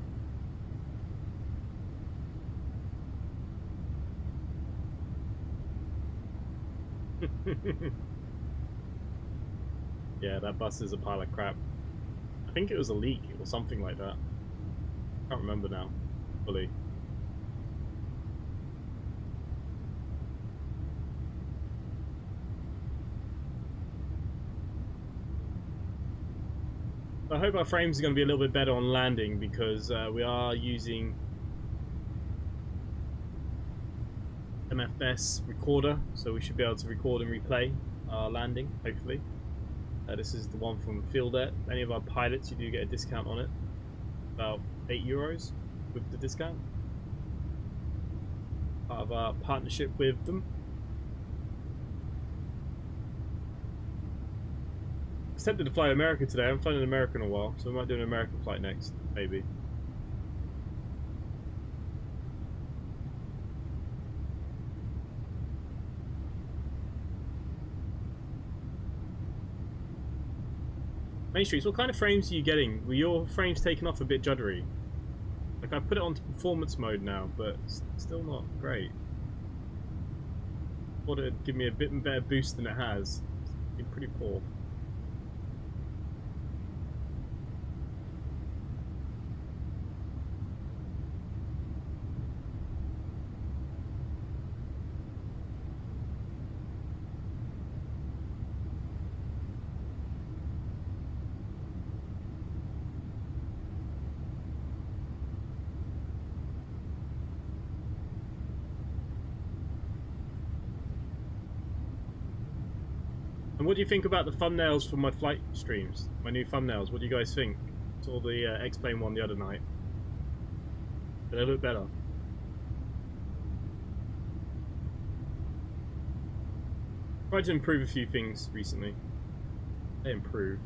Yeah, that bus is a pile of crap. I think it was a leak or something like that. Can't remember now fully. I hope our frames are going to be a little bit better on landing because we are using MFS recorder, so we should be able to record and replay our landing, hopefully. This is the one from FieldAir. Any of our pilots, you do get a discount on it. About €8 with the discount. Part of our partnership with them. I was tempted to fly to America today. I haven't flown in America in a while, so we might do an American flight next, maybe. Main Streets, what kind of frames are you getting? Were your frames taken off a bit juddery? Like, I put it onto performance mode now, but it's still not great. Thought it'd give me a bit better boost than it has. It's been pretty poor. And what do you think about the thumbnails for my flight streams? My new thumbnails. What do you guys think? Saw the X-Plane one the other night. Did they look better? Tried to improve a few things recently. They improved.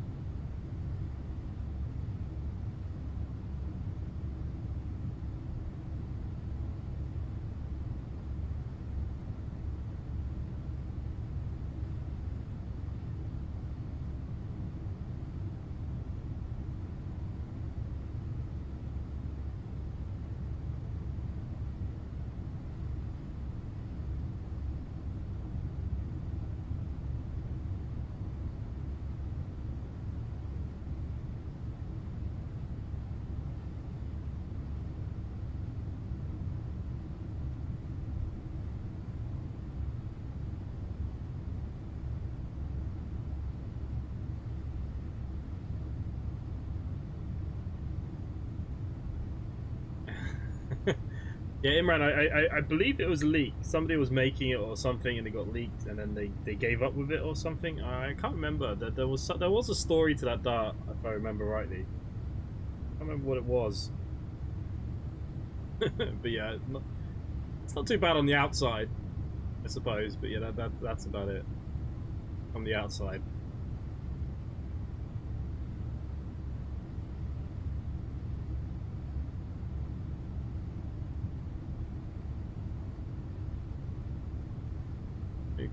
Yeah, Imran, I believe it was leaked. Somebody was making it or something, and it got leaked, and then they gave up with it or something. I can't remember. There was a story to that dart, if I remember rightly. I can't remember what it was. But yeah, it's not too bad on the outside, I suppose. But yeah, that's about it on the outside.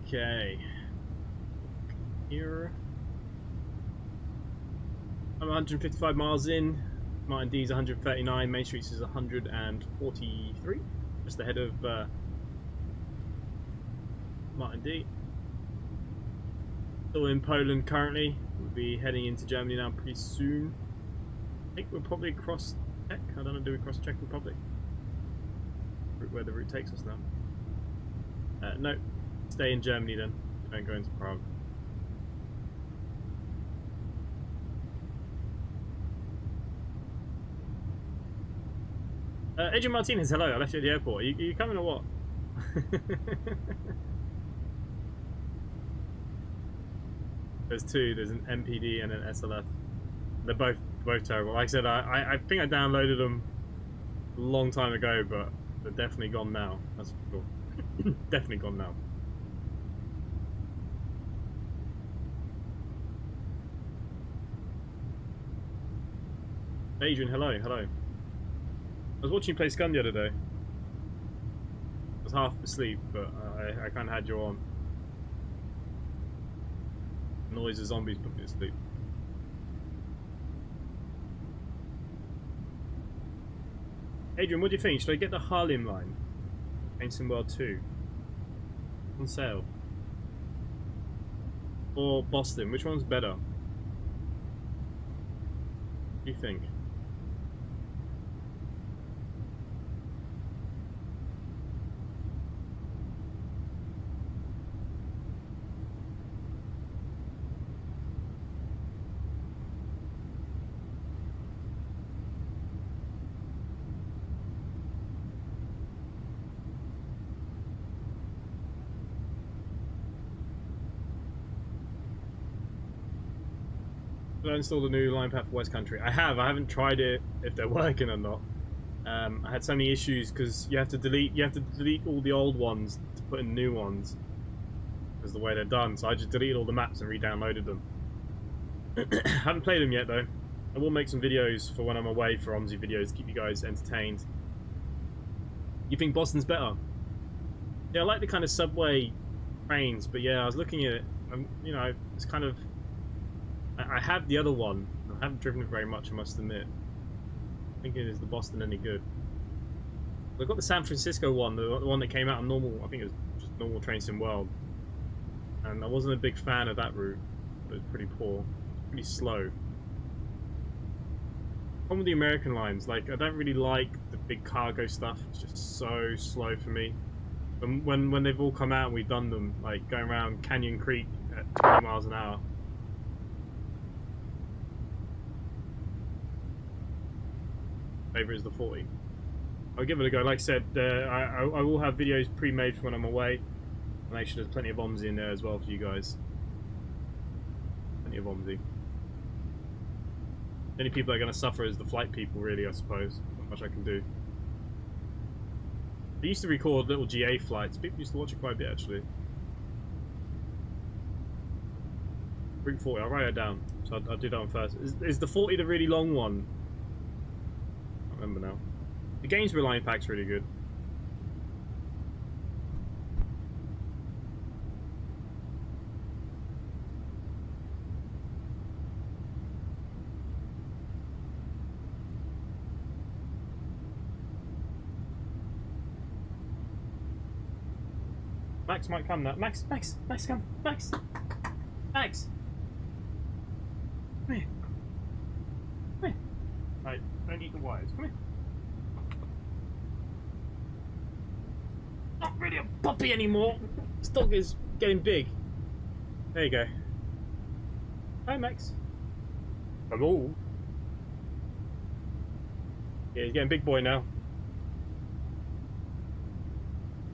Okay. Here. I'm 155 miles in. Martin D is 139. Main Street is 143. Just ahead of Martin D. Still in Poland currently. We'll be heading into Germany now pretty soon. I think we'll probably cross Czech. I don't know, do we cross Czech Republic? Where the route takes us now. No. Stay in Germany then. Don't go into Prague. Adrian Martinez, hello. I left you at the airport. Are you coming or what? There's two. There's an MPD and an SLF. They're both terrible. Like I said, I think I downloaded them a long time ago, but they're definitely gone now. That's for sure. Definitely gone now. Adrian, hello. I was watching you play Scum the other day. I was half asleep, but I kind of had you on. The noise of zombies put me to sleep. Adrian, what do you think? Should I get the Harlem line? Ancient World 2. On sale. Or Boston? Which one's better? What do you think? Did I install the new line path for West Country? I haven't tried it if they're working or not. I had so many issues because you have to delete all the old ones to put in new ones. Because the way they're done. So I just deleted all the maps and re-downloaded them. Haven't played them yet though. I will make some videos for when I'm away for Omsi videos to keep you guys entertained. You think Boston's better? Yeah, I like the kind of subway trains, but yeah, I was looking at it. You know, it's kind of. I have the other one. I haven't driven it very much, I must admit. I think it is the Boston any good. We've got the San Francisco one, the one that came out on normal. I think it was just normal Train Sim World, and I wasn't a big fan of that route. It was pretty poor, pretty slow. Problem with the American lines, like I don't really like the big cargo stuff. It's just so slow for me. When they've all come out and we've done them, like going around Canyon Creek at 20 miles an hour. Favorite is the 40. I'll give it a go. Like I said, I will have videos pre-made for when I'm away. I'll make sure there's plenty of bombs in there as well for you guys. plenty of Omsi. The only people that are going to suffer is the flight people, really, I suppose. Not much I can do. I used to record little GA flights. People used to watch it quite a bit, actually. Route 40, I'll write it down. So I'll do that one first. Is the 40 the really long one? I can't remember now. The games relying pack's really good. Max might come now. Max, come. Max! Max! Come here. Come here. Right, don't eat the wires. Come here. Not really a puppy anymore. This dog is getting big. There you go. Hi, Max. Hello. Yeah, he's getting big boy now.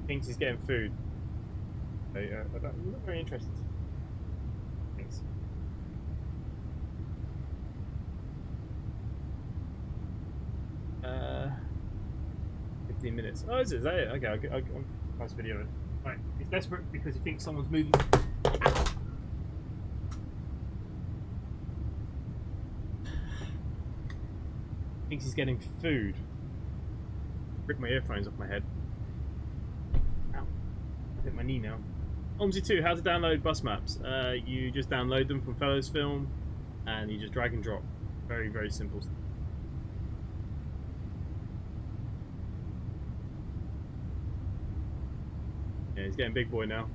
Thinks he's getting food. I'm not very interested. Thanks. Uh, 15 minutes. Oh, is that it? Okay, I'll nice video. Right, he's desperate because he thinks someone's moving. Thinks he's getting food. Rip my earphones off my head. Ow. I hit my knee now. Omsi 2, how to download bus maps. You just download them from Fellows Film and you just drag and drop. Very, very simple. Yeah, he's getting big boy now.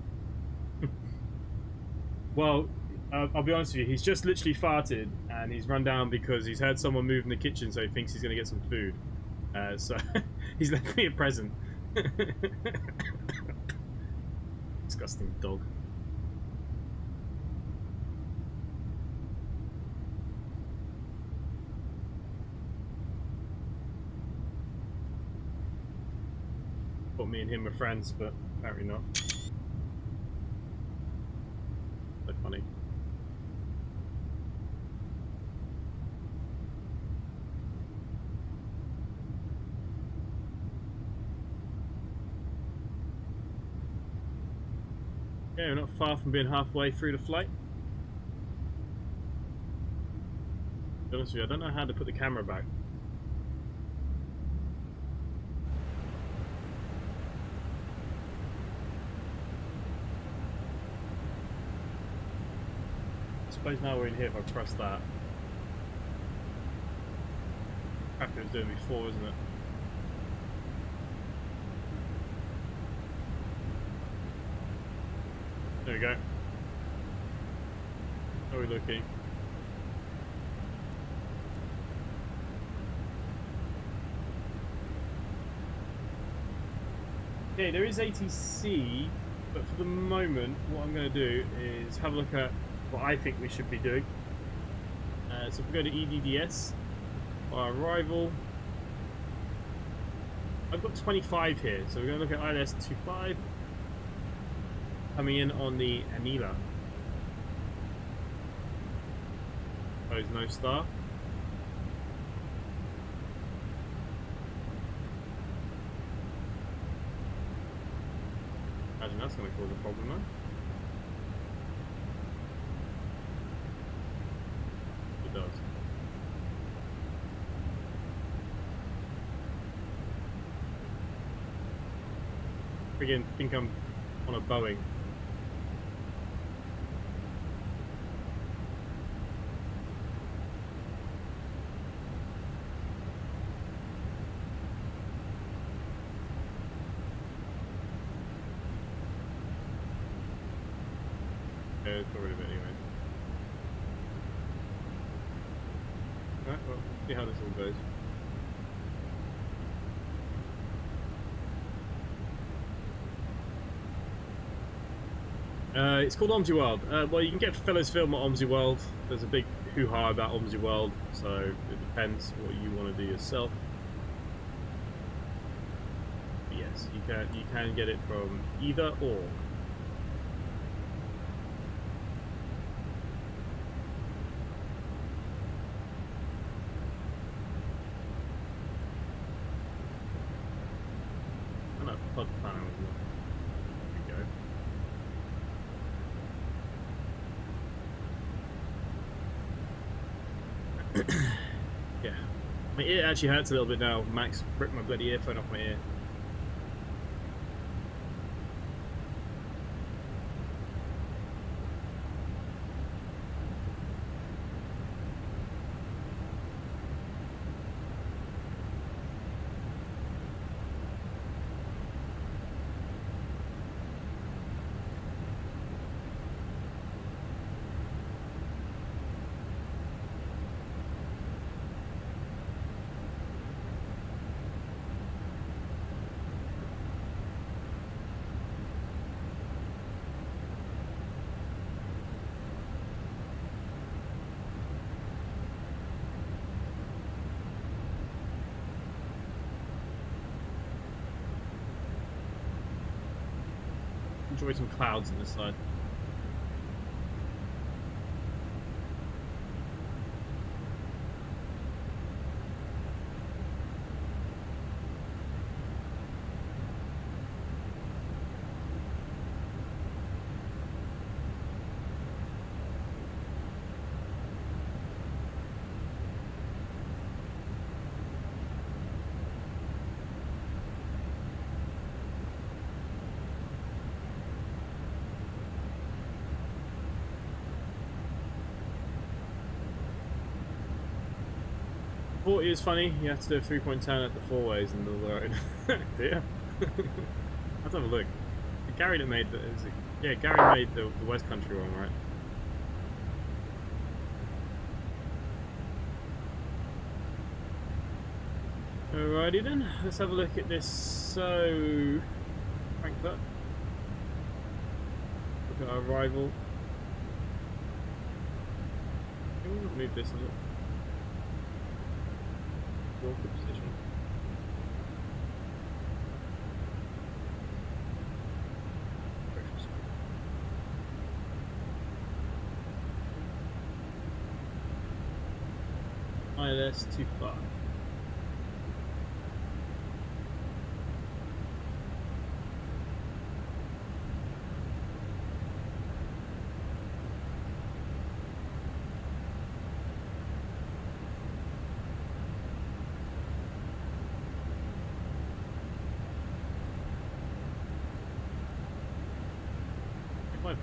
Well, I'll be honest with you, he's just literally farted and he's run down because he's heard someone move in the kitchen, so he thinks he's going to get some food. So he's left me a present. Disgusting dog. Thought me and him were friends, but apparently not. So funny. Yeah, we're not far from being halfway through the flight. To be honest with you, I don't know how to put the camera back. I suppose now we're in here if I press that. Crap, it was doing before, isn't it? There we go. How are we looking? Okay, there is ATC, but for the moment, what I'm going to do is have a look at what I think we should be doing. So if we go to EDDS, our arrival, I've got 25 here, so we're going to look at ILS 25. Coming in on the Anila. Suppose no star. Imagine that's going to cause a problem, though. It does. Again, think I'm on a Boeing. Got rid of it anyway. Alright, well, see how this all goes. It's called Omsi World. Well, you can get Fellows Film at Omsi World. There's a big hoo-ha about Omsi World, so it depends what you want to do yourself. But yes, you can get it from either or. Yeah. My ear actually hurts a little bit now. Max ripped my bloody earphone off my ear. Enjoy some clouds on this side. Thought it was funny, you have to do a 3.10 at the four ways and all the road. Yeah. Let's have a look. Gary that made the yeah, Gary made the West Country one, right? Alrighty then, let's have a look at this. So Frankfurt. Look at our rival. Can we move this a little? Good position. ILS 25.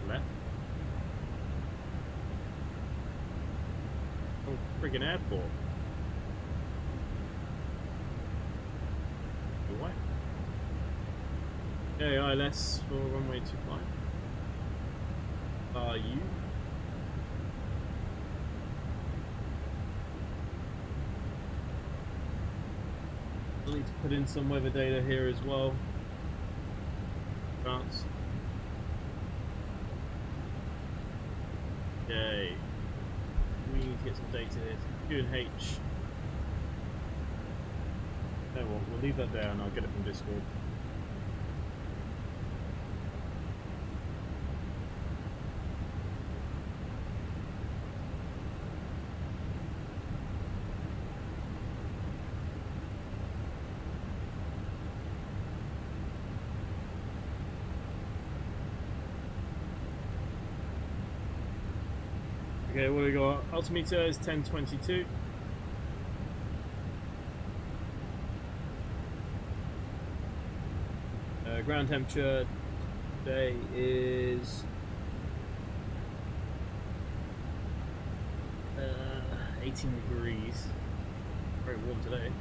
Left. Oh, friggin' airport. What? Yeah, ILS for runway 25. Are you? I'll need to put in some weather data here as well. France. Okay, we need to get some data here. Q and H. No, we'll leave that there and I'll get it from Discord. Okay, what do we got? Altimeter is 1022. Ground temperature today is 18 degrees. Very warm today.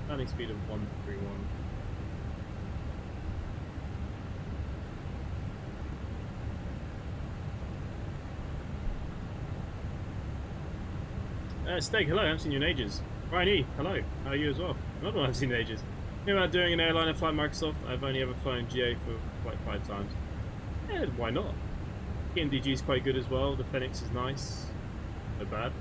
Landing speed of 131. Steak, hello, I haven't seen you in ages. Ryan E, hello, how are you as well? Another one I've seen in ages. Thinking about doing an airline and flight Microsoft. I've only ever flown GA for like 5 times. Yeah, why not? EMDG is quite good as well, the Fenix is nice. Not bad.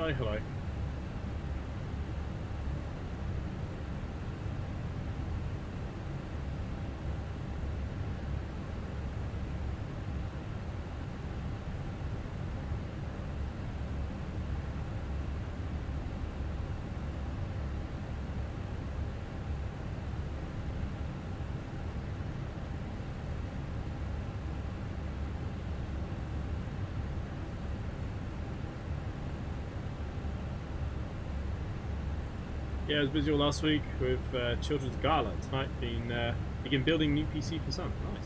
hello, hello. Yeah, I was busy all last week with Children's Gala. Tonight, begin building new PC for son. Nice.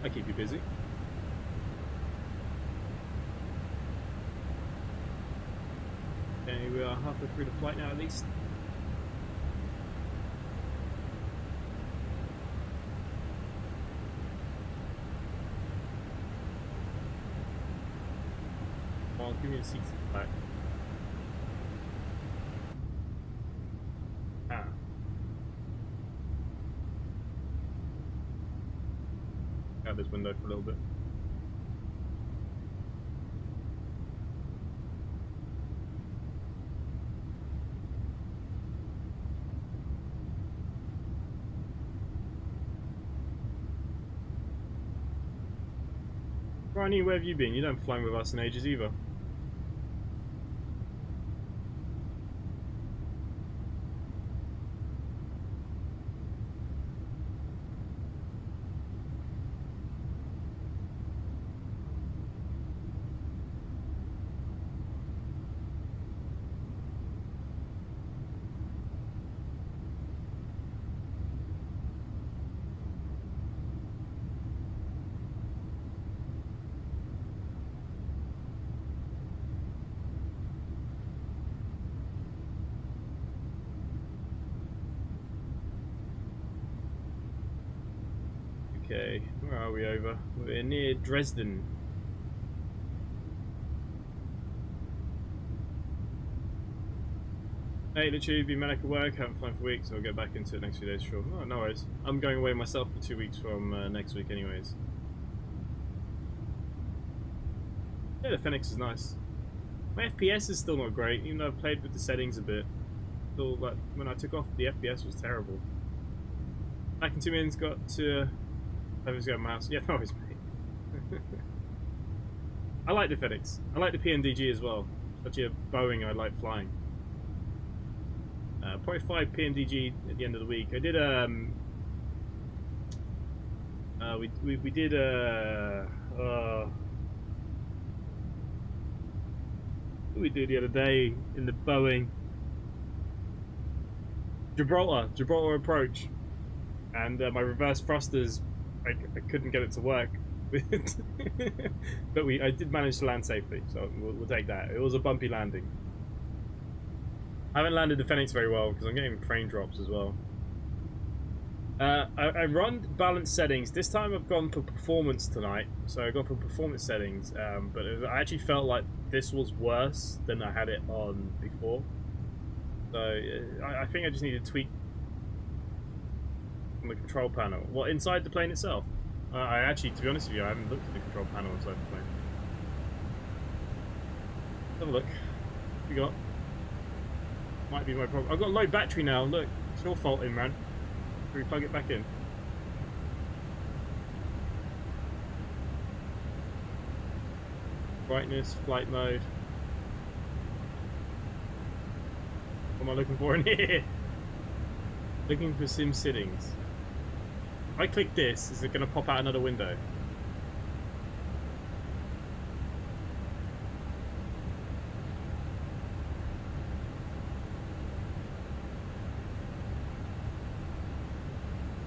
I keep you busy. Okay, we are halfway through the flight now, at least. Well, give me a seat back. Out this window for a little bit. Ronnie, where have you been? You don't fly with us in ages either. Okay, where are we over? We're near Dresden. Hey, literally been manic at work, haven't flown for weeks, so I'll get back into it next few days, sure. Oh, no worries. I'm going away myself for 2 weeks from next week anyways. Yeah, the Fenix is nice. My FPS is still not great, even though I've played with the settings a bit. Still, like, when I took off, the FPS was terrible. Back in 2 minutes, got to... Let's go mouse. Yeah, no worries, mate. I like the Fenix. I like the PNDG as well. Such a Boeing I like flying. Probably 5 PNDG at the end of the week. I did we did what did we do the other day in the Boeing Gibraltar approach, and my reverse thrusters, I couldn't get it to work. But I did manage to land safely, so we'll take that. It was a bumpy landing. I haven't landed the Fenix very well because I'm getting frame drops as well. I run balanced settings. This time I've gone for performance tonight, so I got for performance settings. But I actually felt like this was worse than I had it on before. So I think I just need to tweak on the control panel. What, inside the plane itself? I actually, to be honest with you, I haven't looked at the control panel inside the plane. Have a look. What we got? Might be my problem. I've got low battery now. Look, it's your fault, Imran. Can we plug it back in? Brightness, flight mode. What am I looking for in here? Looking for sim settings. If I click this, is it going to pop out another window?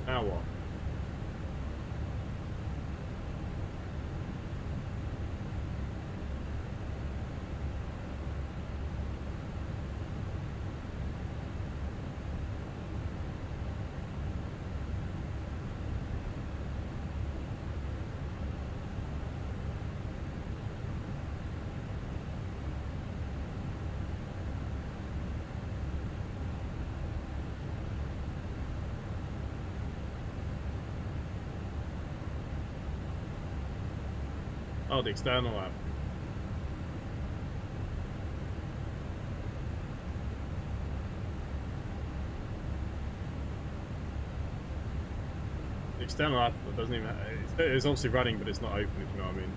Now what? Oh, the external app. external app doesn't even. It's obviously running, but it's not open. If you know what I mean.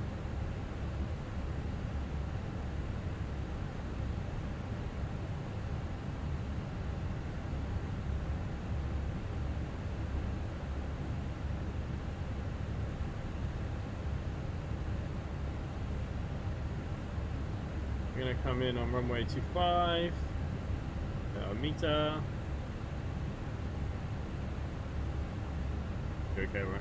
We're gonna come in on runway 25. Meter. You okay, right?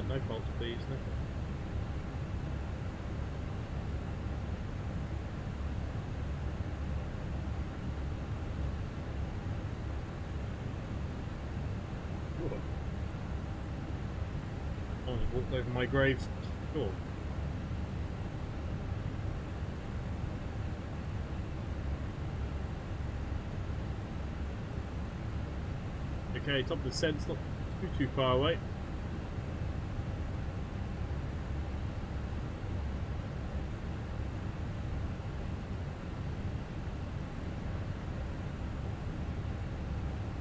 No faults, please. No faults. Walked over my grave. Sure. Okay, top of the descent's not too far away.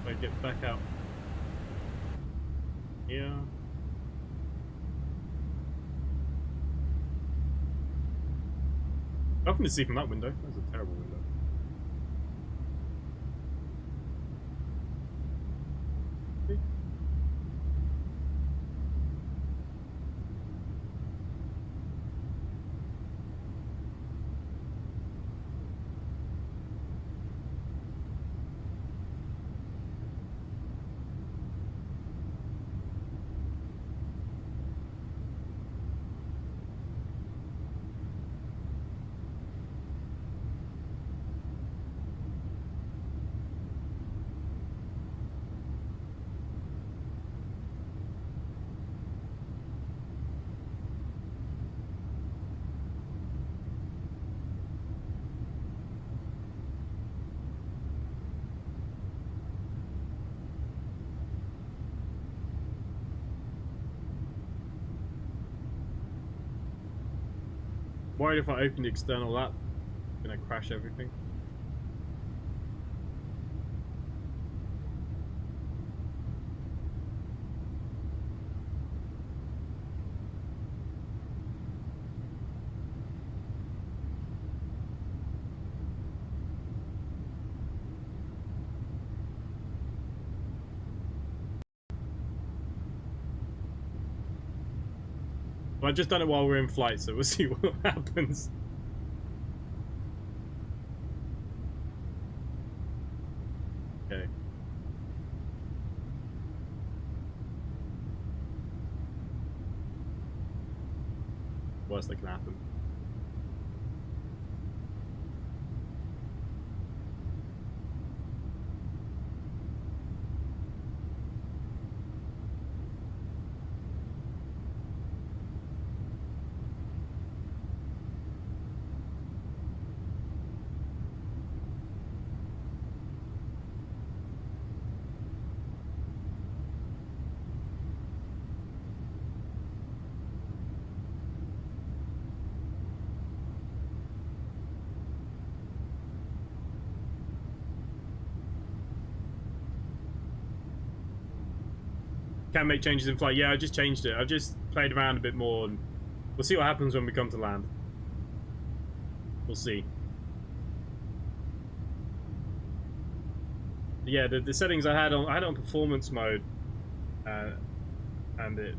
I get back out here. Nothing to see from that window. That's a terrible window. Worried if I open the external app, it's gonna crash everything. Well, I've just done it while we're in flight, so we'll see what happens. Okay. Worst that can happen. Can make changes in flight. Yeah, I just changed it. I've just played around a bit more, and we'll see what happens when we come to land. We'll see. Yeah, the settings I had on performance mode, and it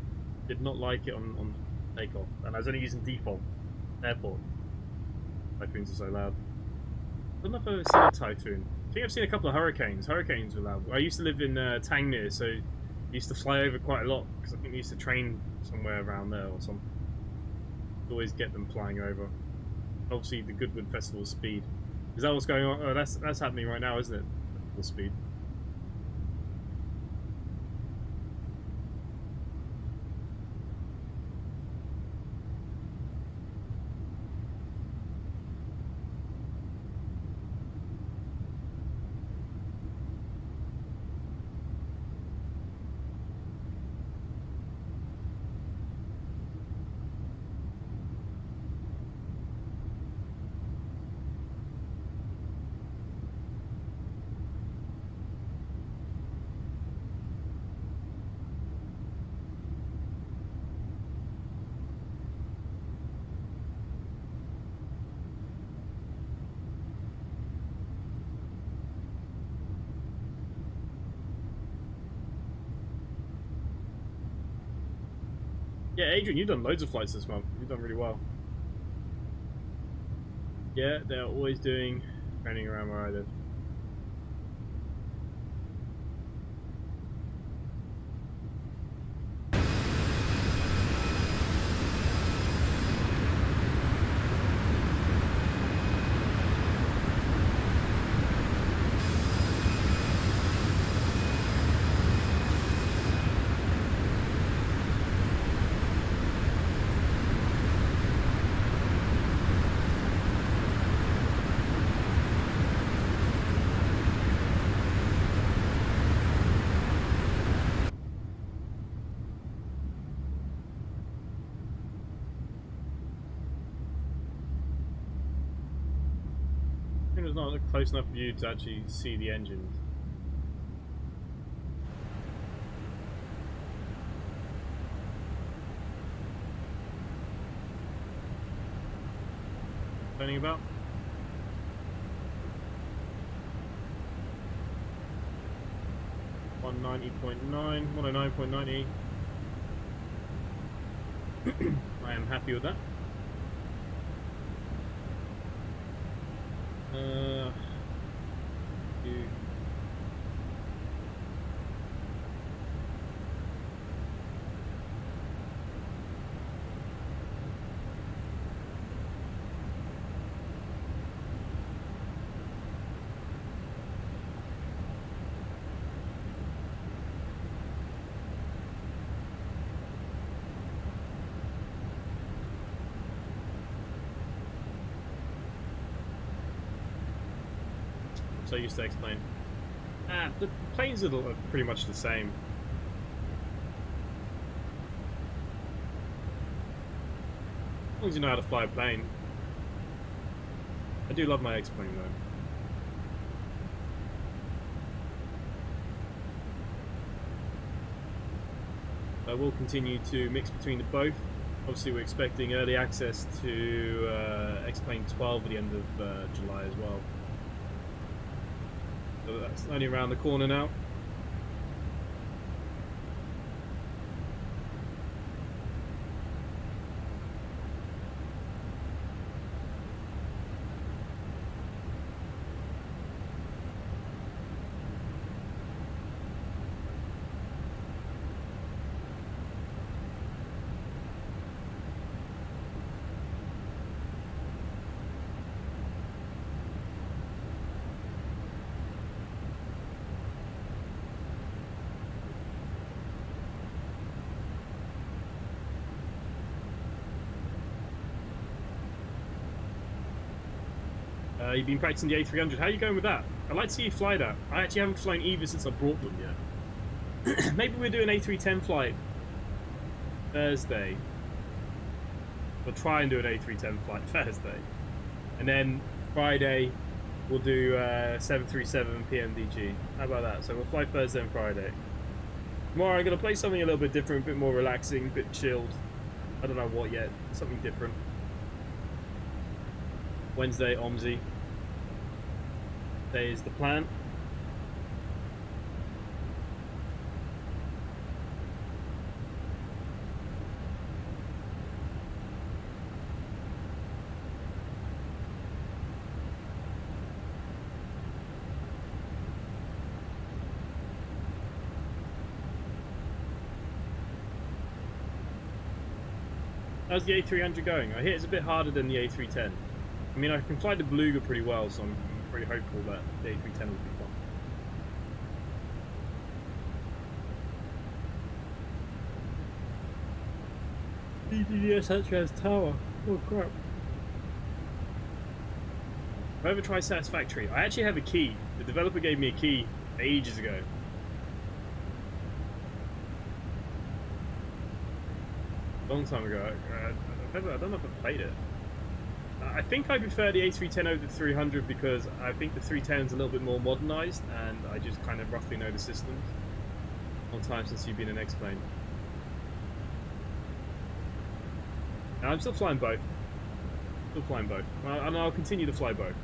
did not like it on takeoff, and I was only using default airport. Typhoons are so loud. I don't know if I've ever seen a typhoon. I think I've seen a couple of hurricanes. Hurricanes were loud. I used to live in Tangmere, so I used to fly over quite a lot because I think we used to train somewhere around there or something. Always get them flying over. Obviously, the Goodwood Festival speed. Is that what's going on? Oh, that's happening right now, isn't it? Full speed. Yeah, Adrian, you've done loads of flights this month. You've done really well. Yeah, they're always doing training around where I live. It's not close enough for you to actually see the engines. Complaining about? .9, 109.90. I am happy with that. So I used to explain. The planes are pretty much the same. As long as you know how to fly a plane. I do love my X-plane though. I will continue to mix between the both. Obviously we're expecting early access to X-plane 12 at the end of July as well. So that's only around the corner now. You've been practicing the A300. How are you going with that? I'd like to see you fly that. I actually haven't flown either since I brought them yet. Maybe we'll do an A310 flight Thursday. We'll try and do an A310 flight Thursday. And then Friday, we'll do 737 PMDG. How about that? So we'll fly Thursday and Friday. Tomorrow I'm going to play something a little bit different, a bit more relaxing, a bit chilled. I don't know what yet. Something different. Wednesday, Omsi. That is the plan. How's the A300 going? I hear it's a bit harder than the A310. I mean, I can fly the Beluga pretty well, so I'm pretty hopeful that the A310 will be fun. EDDS actually has tower. Oh crap. Have I ever tried Satisfactory? I actually have a key. The developer gave me a key ages ago. Long time ago. I don't know if I played it. I think I prefer the A310 over the 300 because I think the 310 is a little bit more modernized and I just kind of roughly know the systems. Long time since you've been in X-plane. Now, I'm still flying both. Still flying both. And I'll continue to fly both.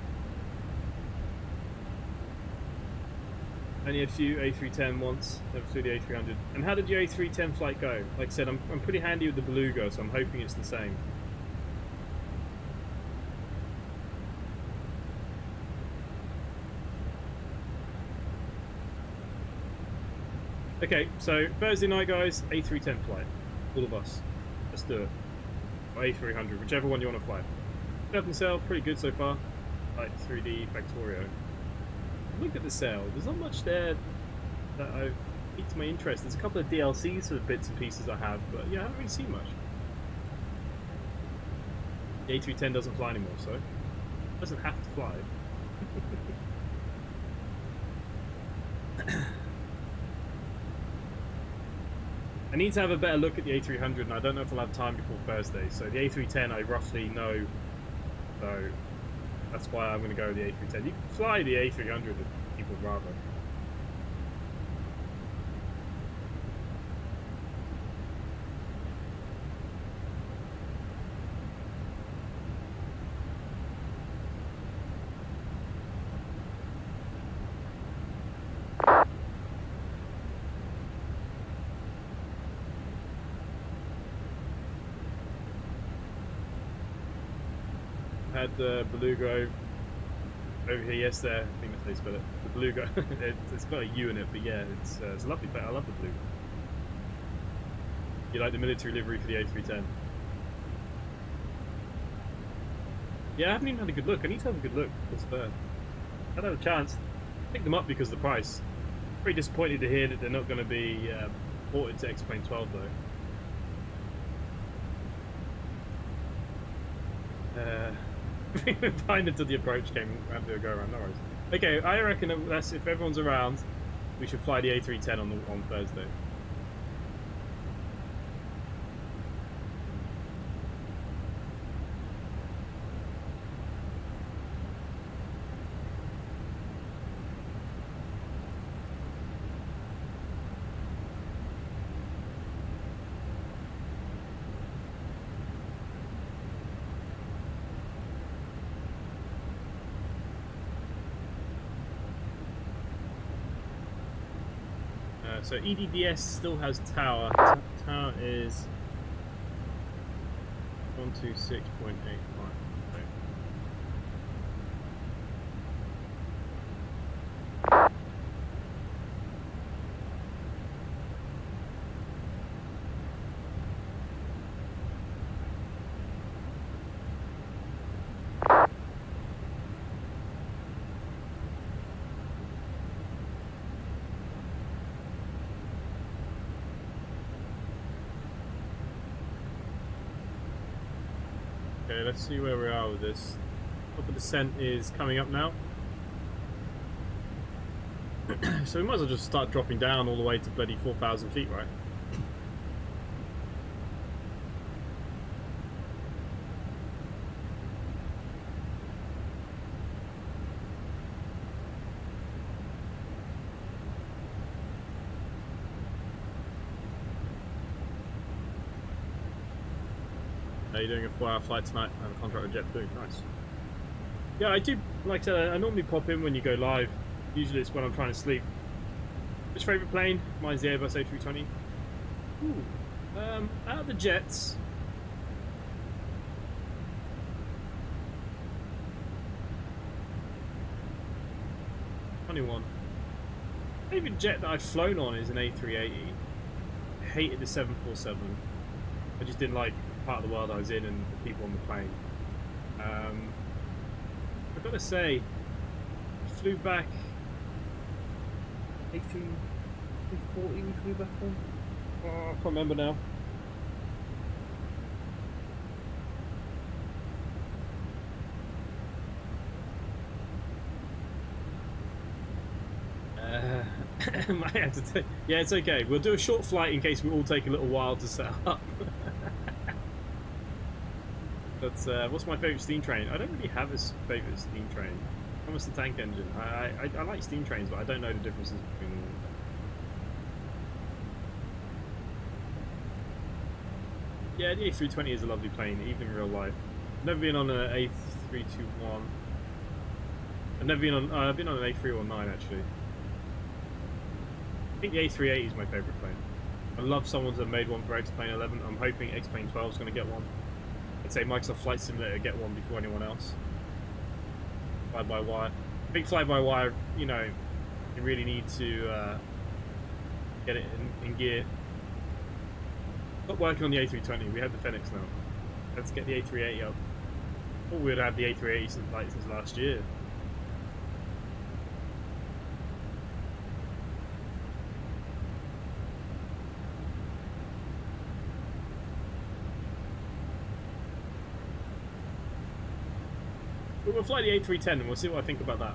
Only a few A310 once, never flew the A300. And how did your A310 flight go? Like I said, I'm pretty handy with the Beluga, so I'm hoping it's the same. Okay, so Thursday night, guys, A310 flight. All of us. Let's do it. Or A300, whichever one you want to fly. Up and sail, pretty good so far. Like 3D Factorio. Look at the sail. There's not much there that I've piqued my interest. There's a couple of DLCs sort of bits and pieces I have, but yeah, I haven't really seen much. The A310 doesn't fly anymore, so it doesn't have to fly. I need to have a better look at the A300, and I don't know if I'll have time before Thursday. So the A310 I roughly know, so that's why I'm going to go with the A310. You can fly the A300 if people would rather. Had the Beluga over here yesterday. I think that's how you spell it. The Beluga. It's got a U in it, but yeah, it's a lovely pet. I love the Beluga. You like the military livery for the A310? Yeah, I haven't even had a good look. I need to have a good look. What's there? I haven't had a chance. Pick them up because of the price. Pretty disappointed to hear that they're not going to be ported to X-Plane 12 though. Fine until the approach came and do a go around. No worries. Okay, I reckon that's if everyone's around, we should fly the A310 on Thursday. So EDDS still has tower. Tower is 126.85. Okay, let's see where we are with this. Top of descent is coming up now. So we might as well just start dropping down all the way to bloody 4,000 feet, right? You're doing a 4-hour flight tonight. I have a contract with JetBlue. Nice. Yeah, I do. Like I said, I normally pop in when you go live. Usually it's when I'm trying to sleep. Which favourite plane? Mine's the Airbus A320. Ooh. Out of the jets. Funny one. Favorite jet that I've flown on is an A380. I hated the 747. I just didn't like part of the world I was in and the people on the plane. I've got to say, I flew back A340 we flew back on? Oh, I can't remember now. Might have to yeah, it's okay. We'll do a short flight in case we all take a little while to set up. But what's my favourite steam train? I don't really have a favourite steam train. Almost the tank engine. I like steam trains, but I don't know the differences between them. Yeah, the A320 is a lovely plane, even in real life. I've never been on an A321. I've never been on. I've been on an A319 actually. think the A380 is my favourite plane. I love someone's made one for X-Plane 11. I'm hoping X-Plane 12 is going to get one. I'd say Microsoft Flight Simulator get one before anyone else. Fly-by-wire. I think fly-by-wire, you know, you really need to get it in gear. Not working on the A320. We have the Fenix now. Let's get the A380 up. Thought we would have the A380 since last year. But we'll fly the A310 and we'll see what I think about that.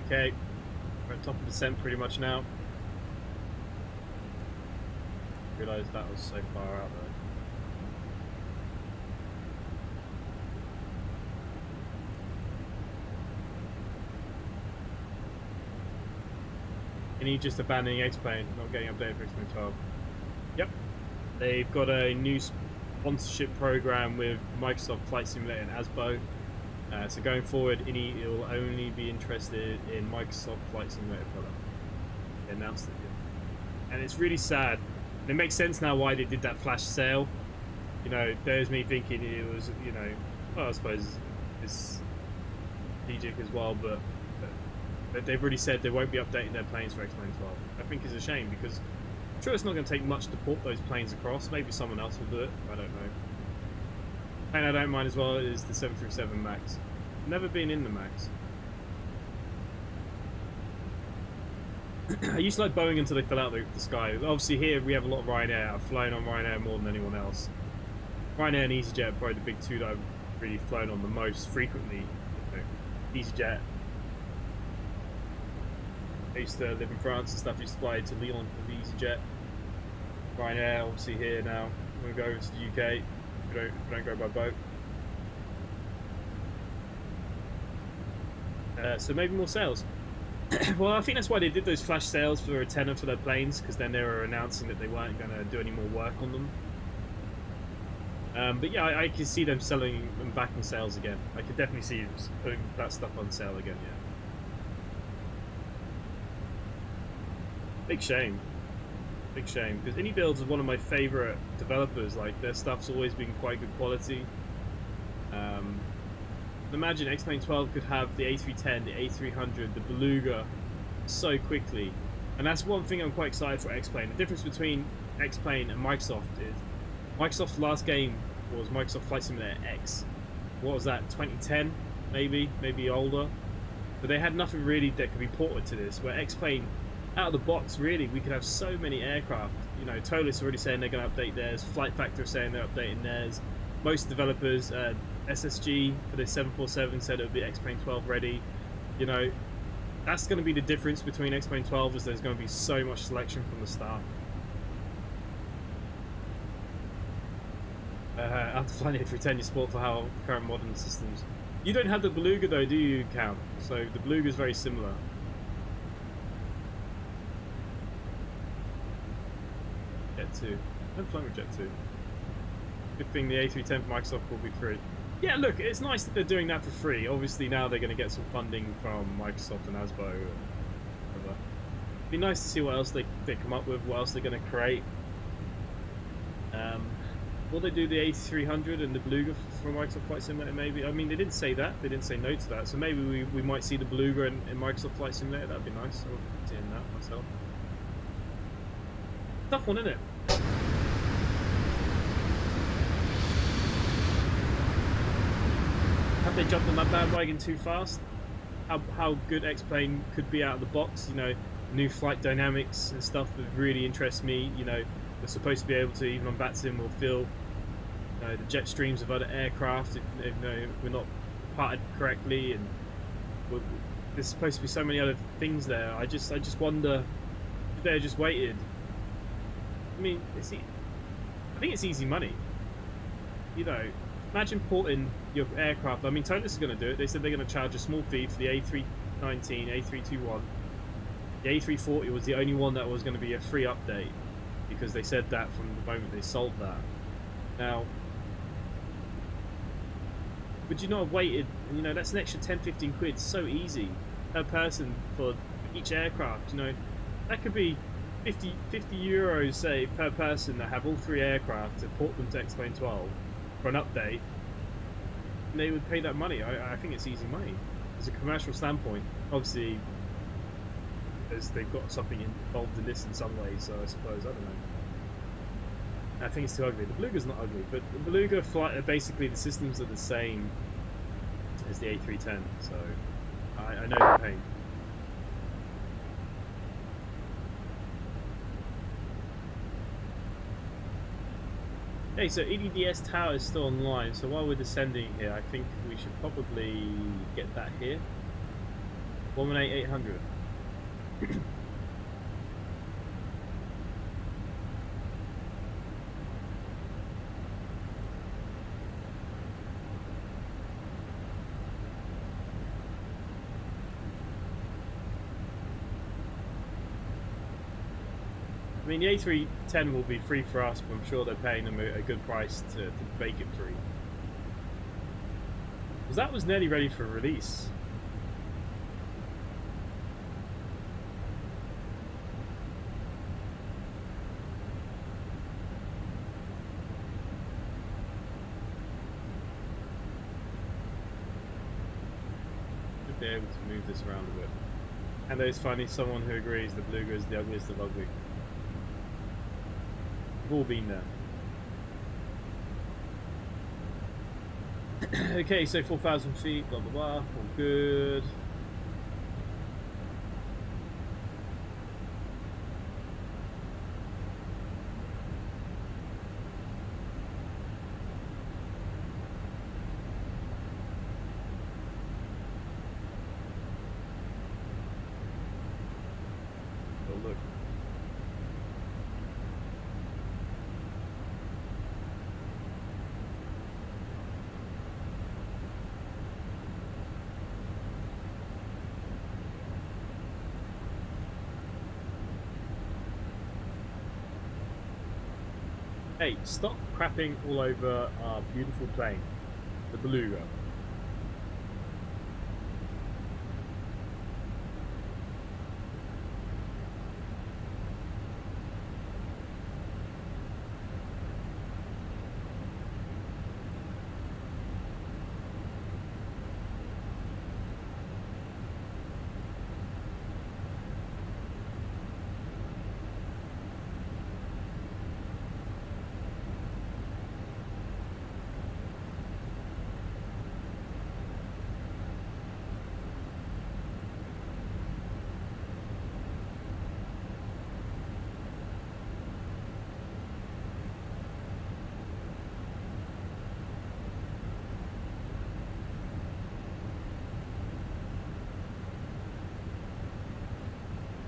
Okay, we're at top of descent pretty much now. Realised that was so far out there. And he just abandoning X-Plane, not getting updated for X-Plane 12. Yep, they've got a new sponsorship program with Microsoft Flight Simulator and ASBO. So going forward, INI will only be interested in Microsoft Flight Simulator product. They announced it, yeah. And it's really sad. And it makes sense now why they did that flash sale. You know, there's me thinking it was, you know, well, I suppose it's strategic as well, but they've already said they won't be updating their planes for X-Plane 12. I think is a shame because I'm sure it's not going to take much to port those planes across. Maybe someone else will do it. I don't know. And I don't mind as well is the 737 MAX. Never been in the MAX. I used to like Boeing until they fell out of the sky. Obviously here we have a lot of Ryanair. I've flown on Ryanair more than anyone else. Ryanair and EasyJet are probably the big two that I've really flown on the most frequently. You know, EasyJet. I used to live in France and stuff. I used to fly to Lyon with EasyJet. Ryanair obviously here now. We're going to go over to the UK. If we don't go by boat. So maybe more sales. Well, I think that's why they did those flash sales for a tenner for their planes, because then they were announcing that they weren't going to do any more work on them. But yeah, I can see them selling them back on sales again. I could definitely see putting that stuff on sale again, yeah. Big shame. Big shame, because Indie Builds is one of my favourite developers. Like, their stuff's always been quite good quality. Imagine X-Plane 12 could have the A310, the A300, the Beluga so quickly. And that's one thing I'm quite excited for X-Plane. The difference between X-Plane and Microsoft is Microsoft's last game was Microsoft Flight Simulator X. What was that, 2010? Maybe older. But they had nothing really that could be ported to this, where X-Plane, out of the box, really, we could have so many aircraft. You know, Tolis already saying they're going to update theirs, Flight Factor saying they're updating theirs. Most developers, SSG for the 747 said it would be X-Plane 12 ready. You know, that's going to be the difference between X-Plane 12, is there's going to be so much selection from the start. After flying the A310, you sport for how current modern systems. You don't have the Beluga though, do you, Count? So the Beluga is very similar. Jet 2. I'm flying with Jet 2. Good thing the A310 for Microsoft will be free. Yeah, look, it's nice that they're doing that for free. Obviously now they're going to get some funding from Microsoft and ASBO. And whatever. It'd be nice to see what else they come up with, what else they're going to create. Will they do the A300 and the Beluga for Microsoft Flight Simulator maybe? I mean, they didn't say that. They didn't say no to that. So maybe we might see the Beluga in Microsoft Flight Simulator. That'd be nice. I would be seeing that myself. Tough one, isn't it? Have they jumped on that bandwagon too fast? How good X-Plane could be out of the box, you know, new flight dynamics and stuff that really interests me. You know, we're supposed to be able to, even on Batsim, we'll feel the jet streams of other aircraft if we're not parted correctly, and there's supposed to be so many other things there. I just wonder if they just waited. I mean, I think it's easy money. You know, imagine porting your aircraft. I mean, Totus is going to do it. They said they're going to charge a small fee for the A319, A321. The A340 was the only one that was going to be a free update, because they said that from the moment they sold that. Now, would you not have waited? You know, that's an extra 10-15 quid, so easy per person for each aircraft. You know, that could be 50 euros, say, per person that have all 3 aircraft to port them to X-Plane 12 for an update. And they would pay that money. I think it's easy money. As a commercial standpoint, obviously, as they've got something involved in this in some ways, so I suppose, I don't know. I think it's too ugly. The Beluga's not ugly, but the Beluga flight, basically the systems are the same as the A310, so I know the pain. Okay, so EDDS tower is still online, so while we're descending here, I think we should probably get that here. 118,800. I mean, the A310 will be free for us, but I'm sure they're paying them a good price to make it free. Because that was nearly ready for release. Should be able to move this around a bit. And there's finally someone who agrees the Beluga is the ugliest of ugly. We've all been there. Okay, so 4,000 feet, blah blah blah, all good. Oh, look. Hey, stop crapping all over our beautiful plane, the Beluga.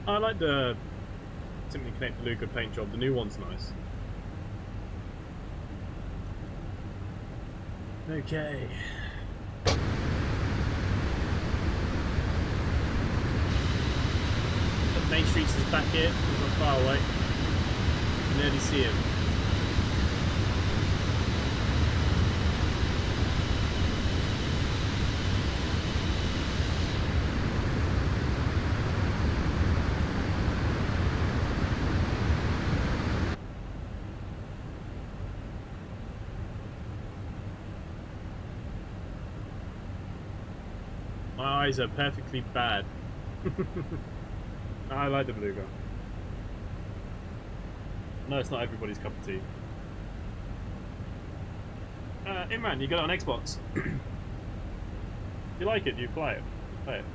I like the Simply Connect Beluga paint job. The new one's nice. Okay. The Main Streets is back here. He's not far away. You can nearly see him. My eyes are perfectly bad. I like the Beluga. No, it's not everybody's cup of tea. Imran, you got it on Xbox. You like it? You play it? Play it.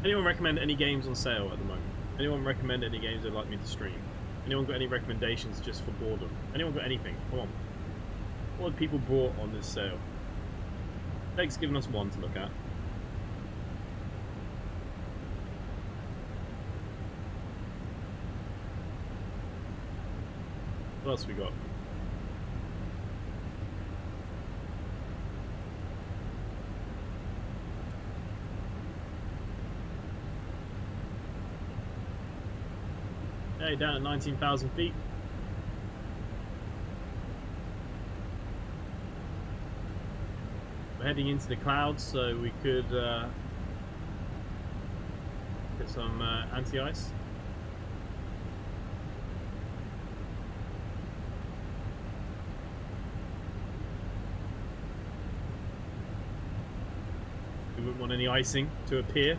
Anyone recommend any games on sale at the moment? Anyone recommend any games they'd like me to stream? Anyone got any recommendations just for boredom? Anyone got anything? Come on. what have people bought on this sale? Meg's given us one to look at. What else we got? Okay, down at 19,000 feet. We're heading into the clouds, so we could get some anti-ice. We wouldn't want any icing to appear.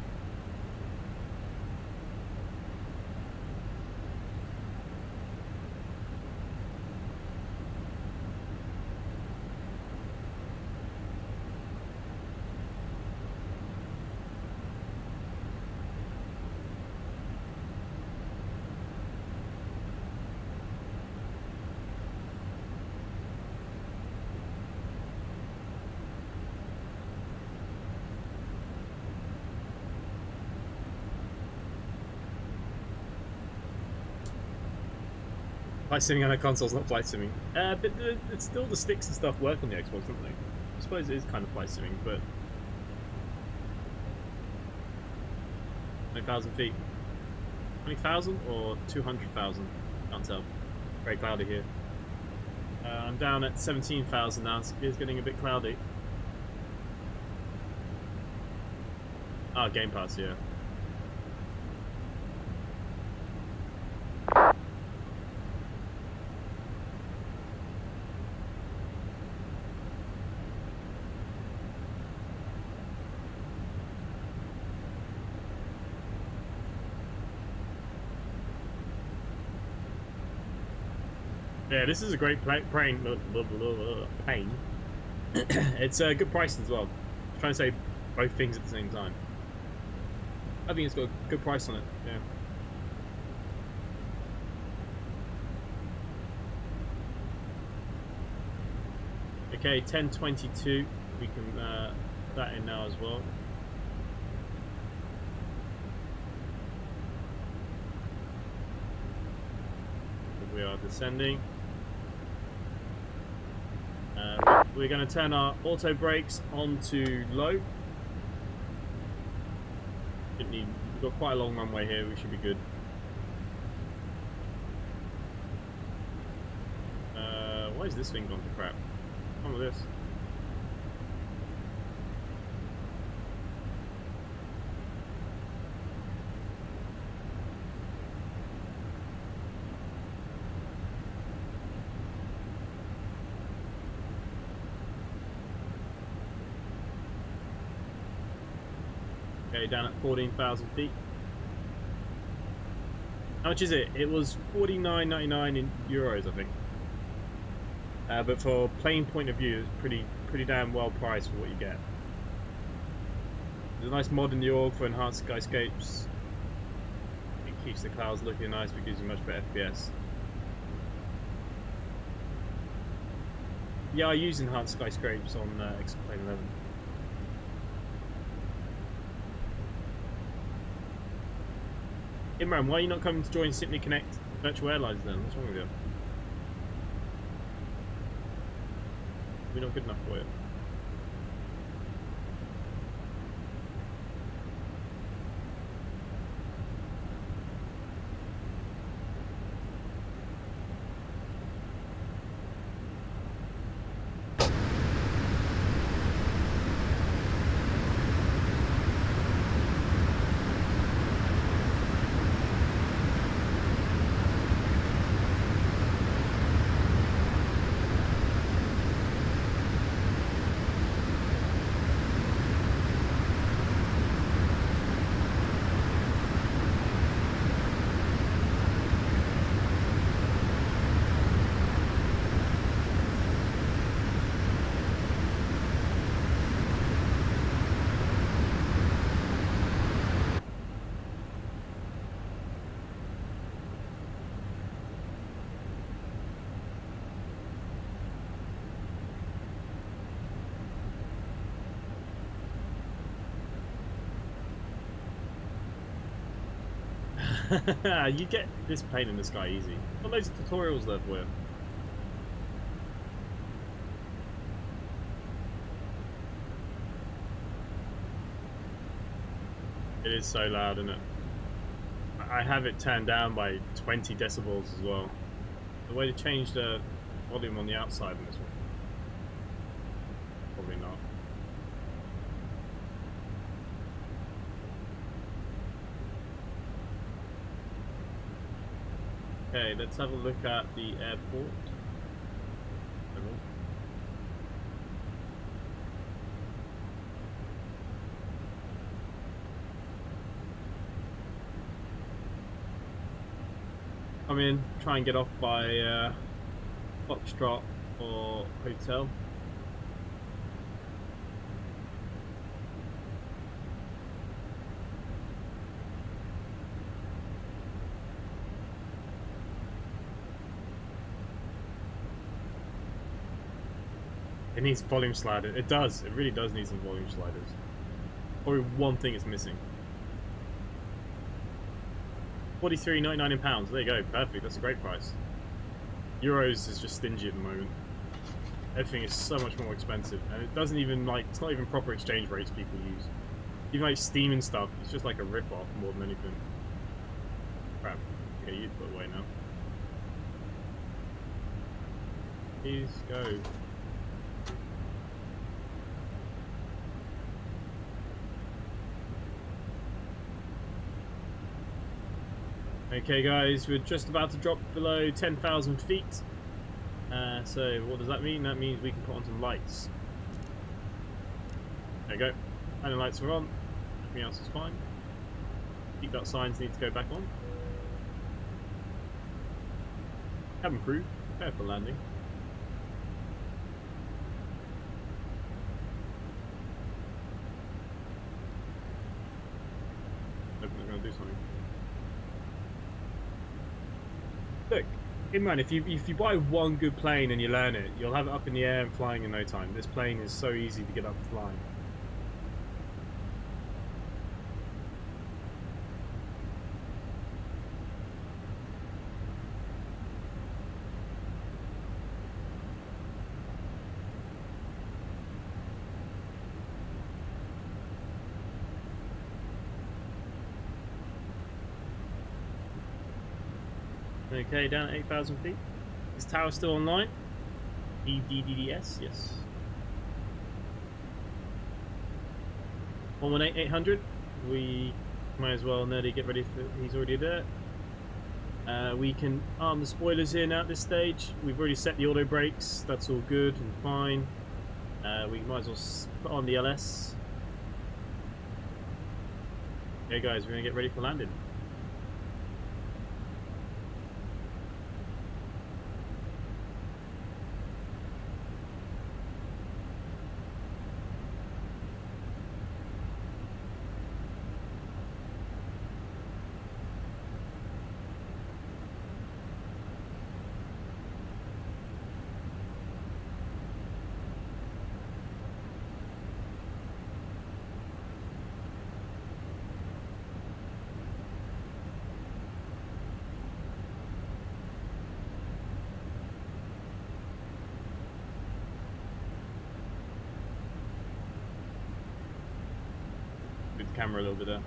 Flight simming on a console's not flight simming. But it's still the sticks and stuff work on the Xbox, don't they? I suppose it is kind of flight simming, but 20,000 feet. 20,000 or 200,000? Can't tell. Very cloudy here. I'm down at 17,000 now. It's getting a bit cloudy. Ah, Game Pass, yeah. Yeah, this is a great plane. It's a good price as well. I'm trying to say both things at the same time. I think it's got a good price on it. Yeah. Okay, 1022. We can put that in now as well. We are descending. We're going to turn our auto brakes onto low. We've got quite a long runway here, we should be good. Why is this thing gone to crap? What's wrong with this? Okay, down at 14,000 feet. How much is it? It was 49.99 in euros, I think. But for plane point of view, it's pretty damn well priced for what you get. There's a nice mod in the org for enhanced skyscapes. It keeps the clouds looking nice because gives you much better FPS. Yeah, I use enhanced skyscrapes on Plane 11. Imran, why are you not coming to join Simply Connect Virtual Airlines then? What's wrong with you? We're not good enough for you. You get this plane in the sky easy. Got loads of tutorials there for you. It is so loud, isn't it? I have it turned down by 20 decibels as well. The way to change the volume on the outside in this one? Probably not. Okay, let's have a look at the airport. Come in, try and get off by Foxtrot or Hotel. It needs volume sliders. It does. It really does need some volume sliders. Probably one thing is missing. 43.99 in pounds. There you go. Perfect. That's a great price. Euros is just stingy at the moment. Everything is so much more expensive, and it doesn't even like. It's not even proper exchange rates people use. Even like Steam and stuff. It's just like a rip-off more than anything. Crap. Okay, you put away now. Please go. Okay guys, we're just about to drop below 10,000 feet. So what does that mean? That means we can put on some lights. There you go. And the lights are on. Everything else is fine. Seatbelt signs need to go back on. Cabin crew, prepare for landing. Hoping they're going to do something. Look, in mind, if you buy one good plane and you learn it, you'll have it up in the air and flying in no time. This plane is so easy to get up and flying. Okay, down at 8,000 feet. Is tower still online? EDDS, yes. 118-800. We might as well nearly get ready for. He's already there. We can arm the spoilers here now at this stage. We've already set the auto brakes. That's all good and fine. We might as well put on the LS. Okay, guys, we're gonna get ready for landing. Camera a little bit there.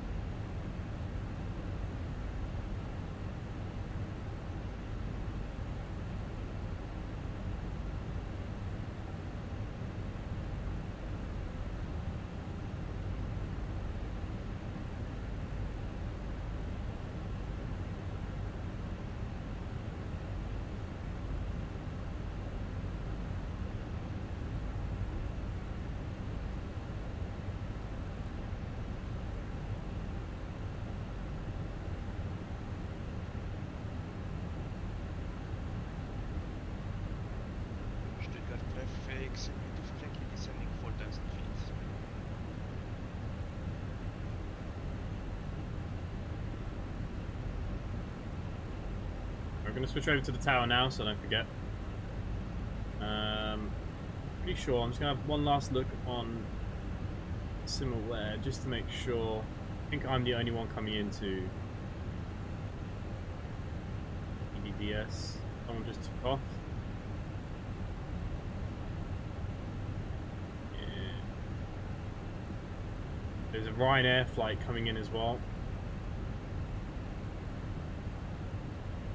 We're going to switch over to the tower now, so don't forget. Pretty sure I'm just going to have one last look on Simulware just to make sure. I think I'm the only one coming into EDDS. Someone just took off. Yeah. There's a Ryanair flight coming in as well.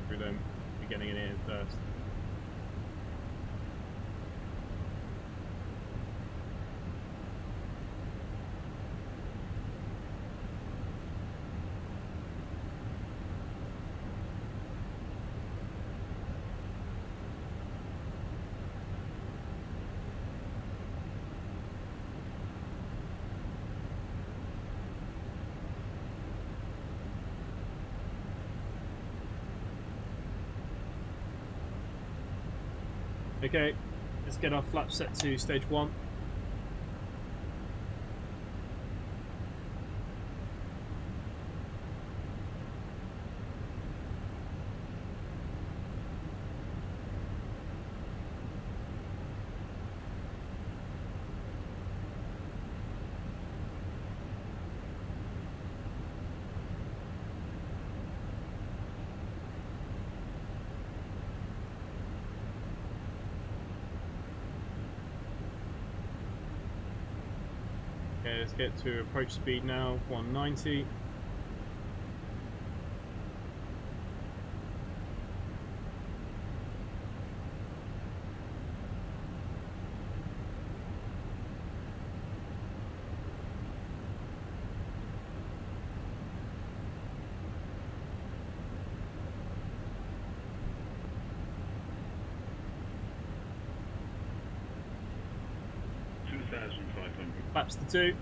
Through them, we're getting it in first. Okay, let's get our flap set to stage 1. Okay, let's get to approach speed now, 190. Flaps to 2.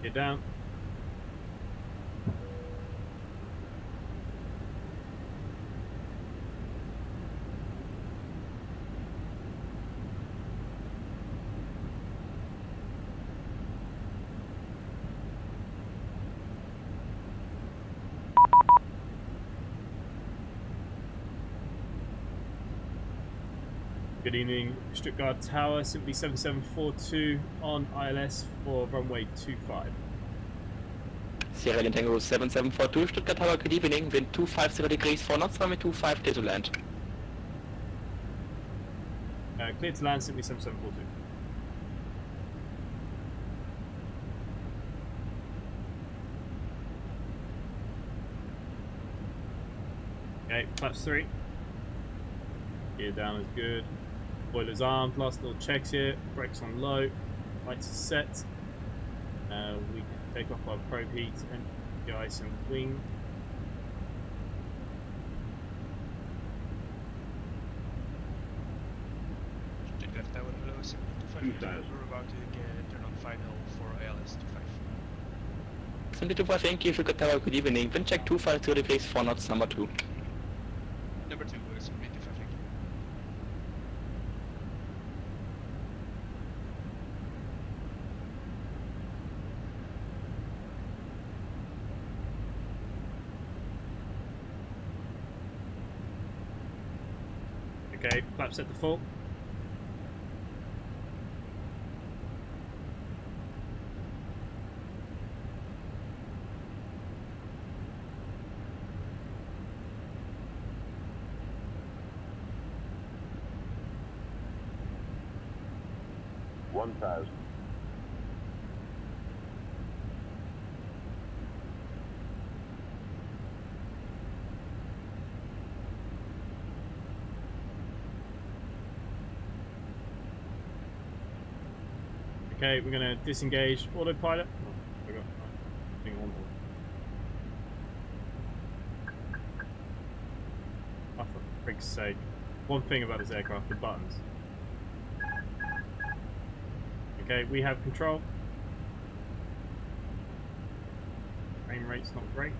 Get down. Good evening, Stuttgart Tower, simply 7742 on ILS for runway 25. Sierra Leone Tango 7742, Stuttgart Tower, good evening, wind 250 degrees 4 knots, runway 25, clear to land. Clear to land, simply 7742. Okay, flaps 3. Gear down is good. Boilers armed, last little checks here. Brakes on low. Lights are set. We can take off our probe heat and the ice and wing. Stuttgart Tower, hello, 7225. We're about to get turn on final for ALS 25. 7225, thank you, Stuttgart Tower, good evening, wind check 250 degrees 4 knots, number 2. Number 2 is 75, thank you. Okay, flaps set to full. Okay, we're going to disengage autopilot. Oh, forgot. Thing on. Oh, for frig's sake. One thing about this aircraft, the buttons. Okay, we have control. Frame rate's not great.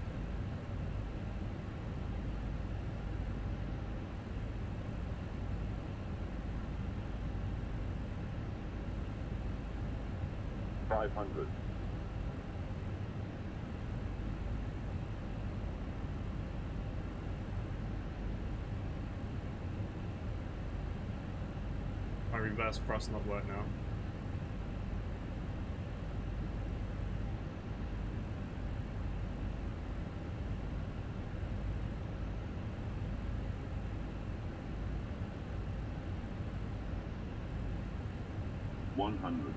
My reverse thrust not work now. 100.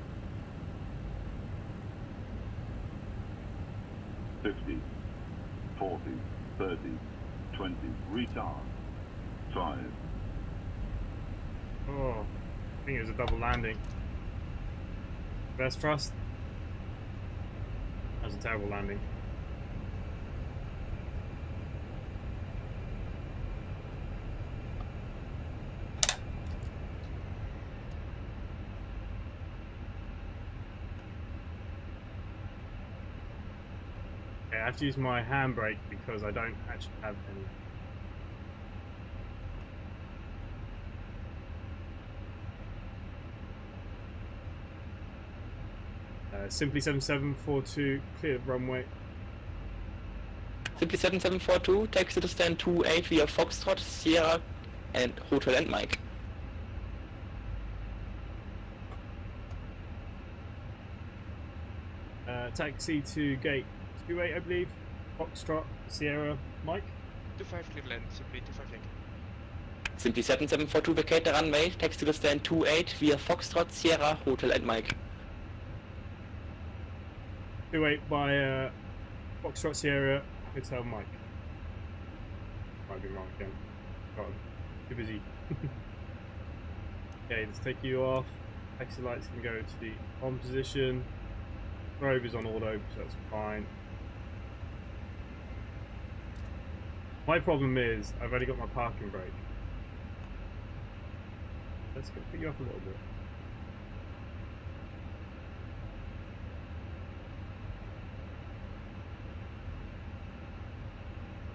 50, 40, 30, 20, retard. 5. Oh, I think it was a double landing. Best thrust. That was a terrible landing. Okay, I have to use my handbrake because I don't actually have any. Simply 7742, clear the runway. Simply 7742, taxi to stand 28 via Foxtrot, Sierra and Hotel and Mike. Taxi to gate 28, I believe. Foxtrot, Sierra, Mike. 25 Cleveland, simply 25 link. Simply 7742, vacate the runway, taxi to stand 28 via Foxtrot, Sierra, Hotel and Mike. 28 by Foxtrot, Sierra, Hotel, Mike. Might be wrong again. God, too busy. Okay, let's take you off. Taxi lights can go to the on position. Probe is on auto, so that's fine. My problem is I've only got my parking brake. Let's go pick you up a little bit.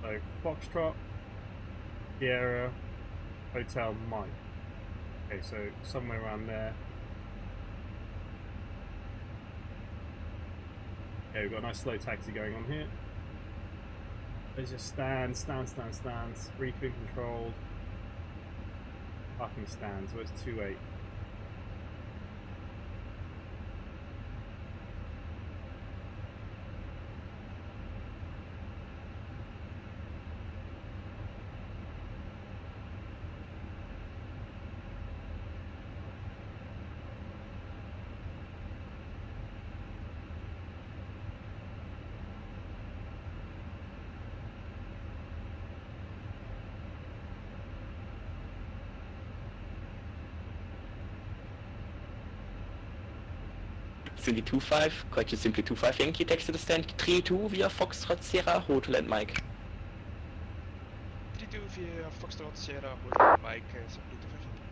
So Foxtrot, Sierra, Hotel, Mike. Okay, so somewhere around there. Okay, we've got a nice slow taxi going on here. There's just stands, briefing controlled. Parking stands, where's 28? Simply 25, correction simply 25 Yankee, taxi to stand 32 via Foxtrot, Sierra, Hotel and Mike. 32 via Foxtrot, Sierra, Hotel and Mike, simply 25 link.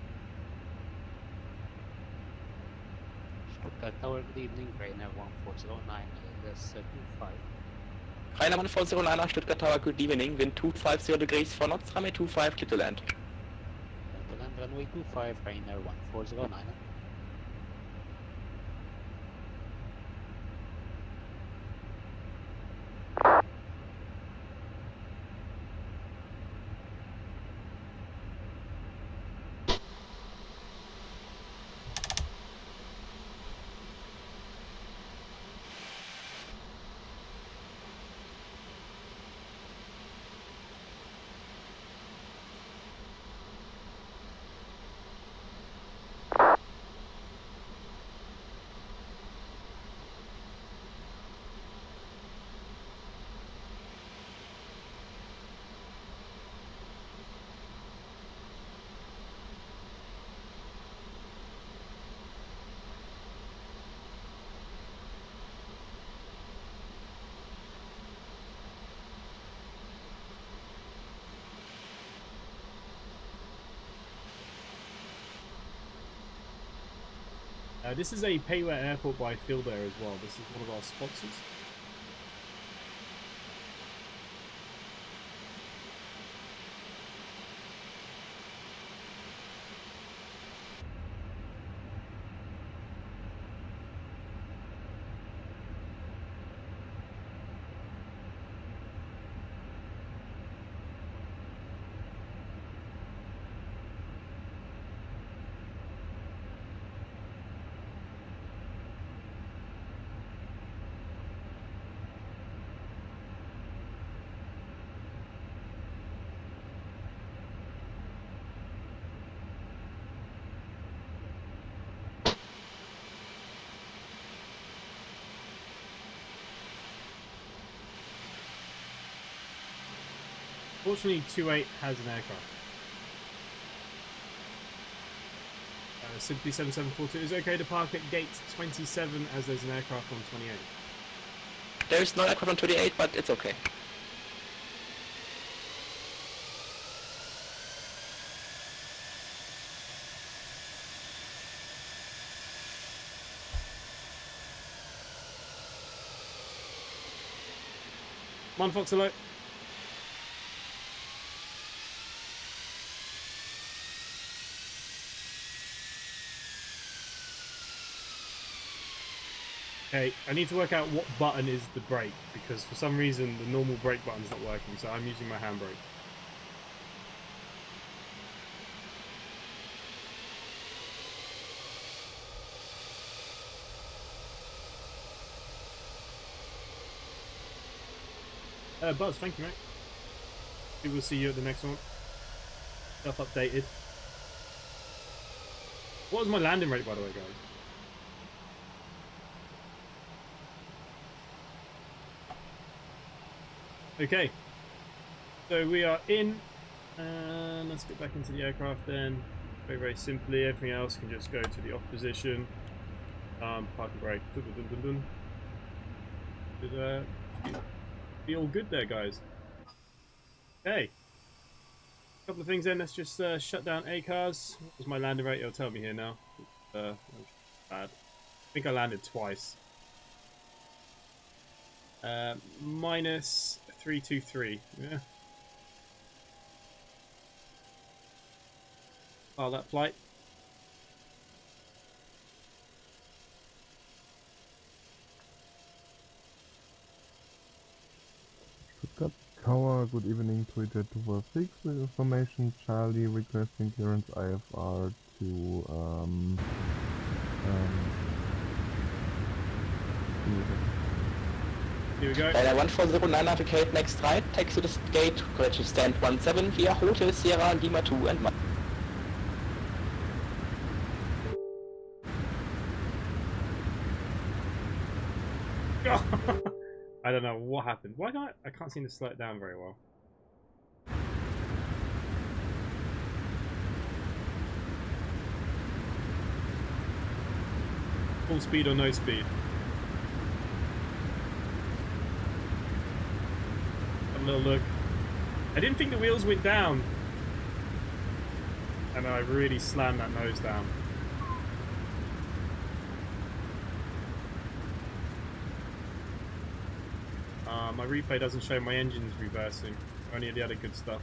Stuttgart Tower, good evening, Ryanair 1409, ALS 25. Ryanair 1409, Stuttgart Tower, good evening, wind 250 degrees for knots, runway 25, clear to land. Clear to land, runway 25, Ryanair 1409. This is a Payware Airport by Field Air as well. This is one of our sponsors. Fortunately, 28 has an aircraft. Simply 7742 is okay to park at gate 27 as there's an aircraft on 28. There is no aircraft on 28, but it's okay. Come on, Fox alert. Okay, I need to work out what button is the brake, because for some reason the normal brake button's not working, so I'm using my handbrake. Buzz, thank you, mate. We will see you at the next one. Stuff updated. What was my landing rate, by the way, guys? Okay, so we are in, and let's get back into the aircraft then. Very, very simply, everything else can just go to the off position. Park and brake. Dun, dun, dun, dun. Be all good there, guys. Okay. A couple of things then. Let's just shut down ACARS. What was my landing rate? It'll tell me here now. Bad. I think I landed twice. Minus 323. Yeah. File that flight. Stuttgart Tower, good evening to EJ246 with information. Charlie requesting clearance IFR to Here we go. 1409 navigate next right, taxi to the gate, correction stand 17 via Hotel Sierra Lima 2 and 1. I don't know what happened. Why can't I can't seem to slow it down very well. Full speed or no speed? Have a little look. I didn't think the wheels went down. And I really slammed that nose down. My replay doesn't show my engines reversing. Only the other good stuff.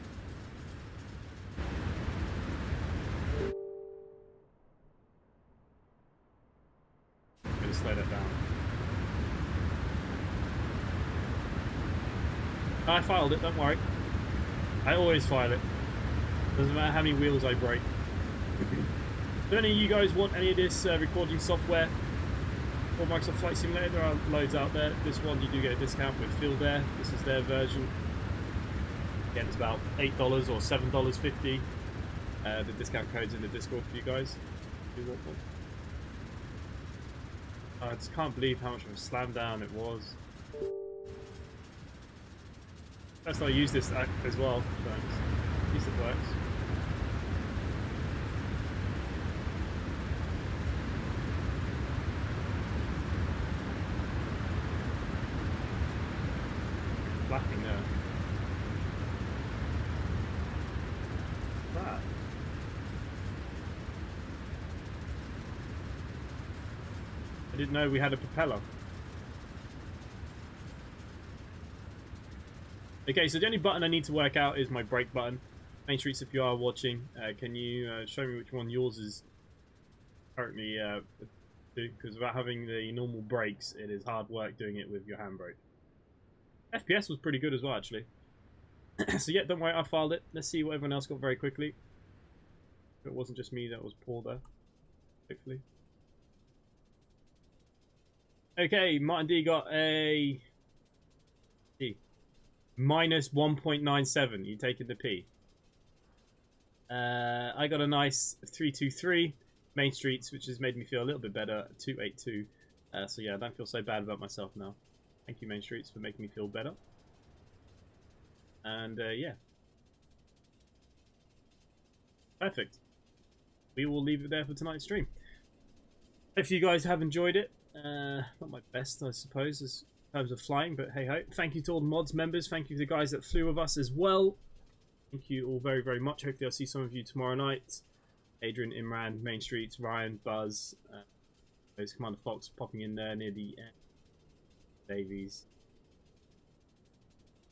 I'm gonna slow that down. I filed it, don't worry. I always file it. Doesn't matter how many wheels I break. Do any of you guys want any of this recording software for Microsoft Flight Simulator? There are loads out there. This one you do get a discount with Phil there. This is their version. Again, it's about $8 or $7.50. The discount code's in the Discord for you guys. If you want one. I just can't believe how much of a slam down it was. That's why I use this as well. So at least it works. Flapping there. What's that? I didn't know we had a propeller. Okay, so the only button I need to work out is my brake button. Main Streets, if you are watching, can you show me which one yours is currently because without having the normal brakes, it is hard work doing it with your handbrake. FPS was pretty good as well, actually. So yeah, don't worry, I filed it. Let's see what everyone else got very quickly. It wasn't just me that was poor there, hopefully. Okay, Martin D got a P. Minus 1.97. You taking the P. I got a nice 323 Main Streets, which has made me feel a little bit better. 282. So yeah, I don't feel so bad about myself now. Thank you, Main Streets, for making me feel better. And yeah, Perfect. We will leave it there for tonight's stream. If you guys have enjoyed it, not my best, I suppose, in terms of flying, but hey ho. Thank you to all the mods members. Thank you to the guys that flew with us as well. Thank you all very, very much. Hopefully I'll see some of you tomorrow night. Adrian, Imran, Main Streets, Ryan, Buzz, there's Commander Fox popping in there near the end. Davies,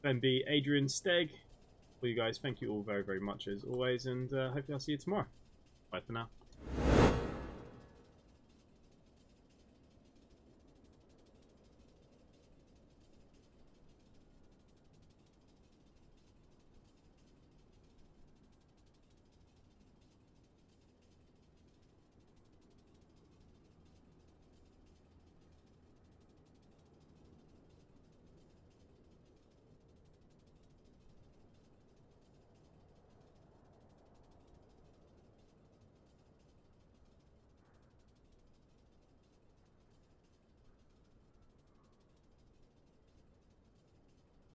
Ben B, Adrian, Steg. Well, you guys, thank you all very, very much as always, and hopefully I'll see you tomorrow. Bye for now.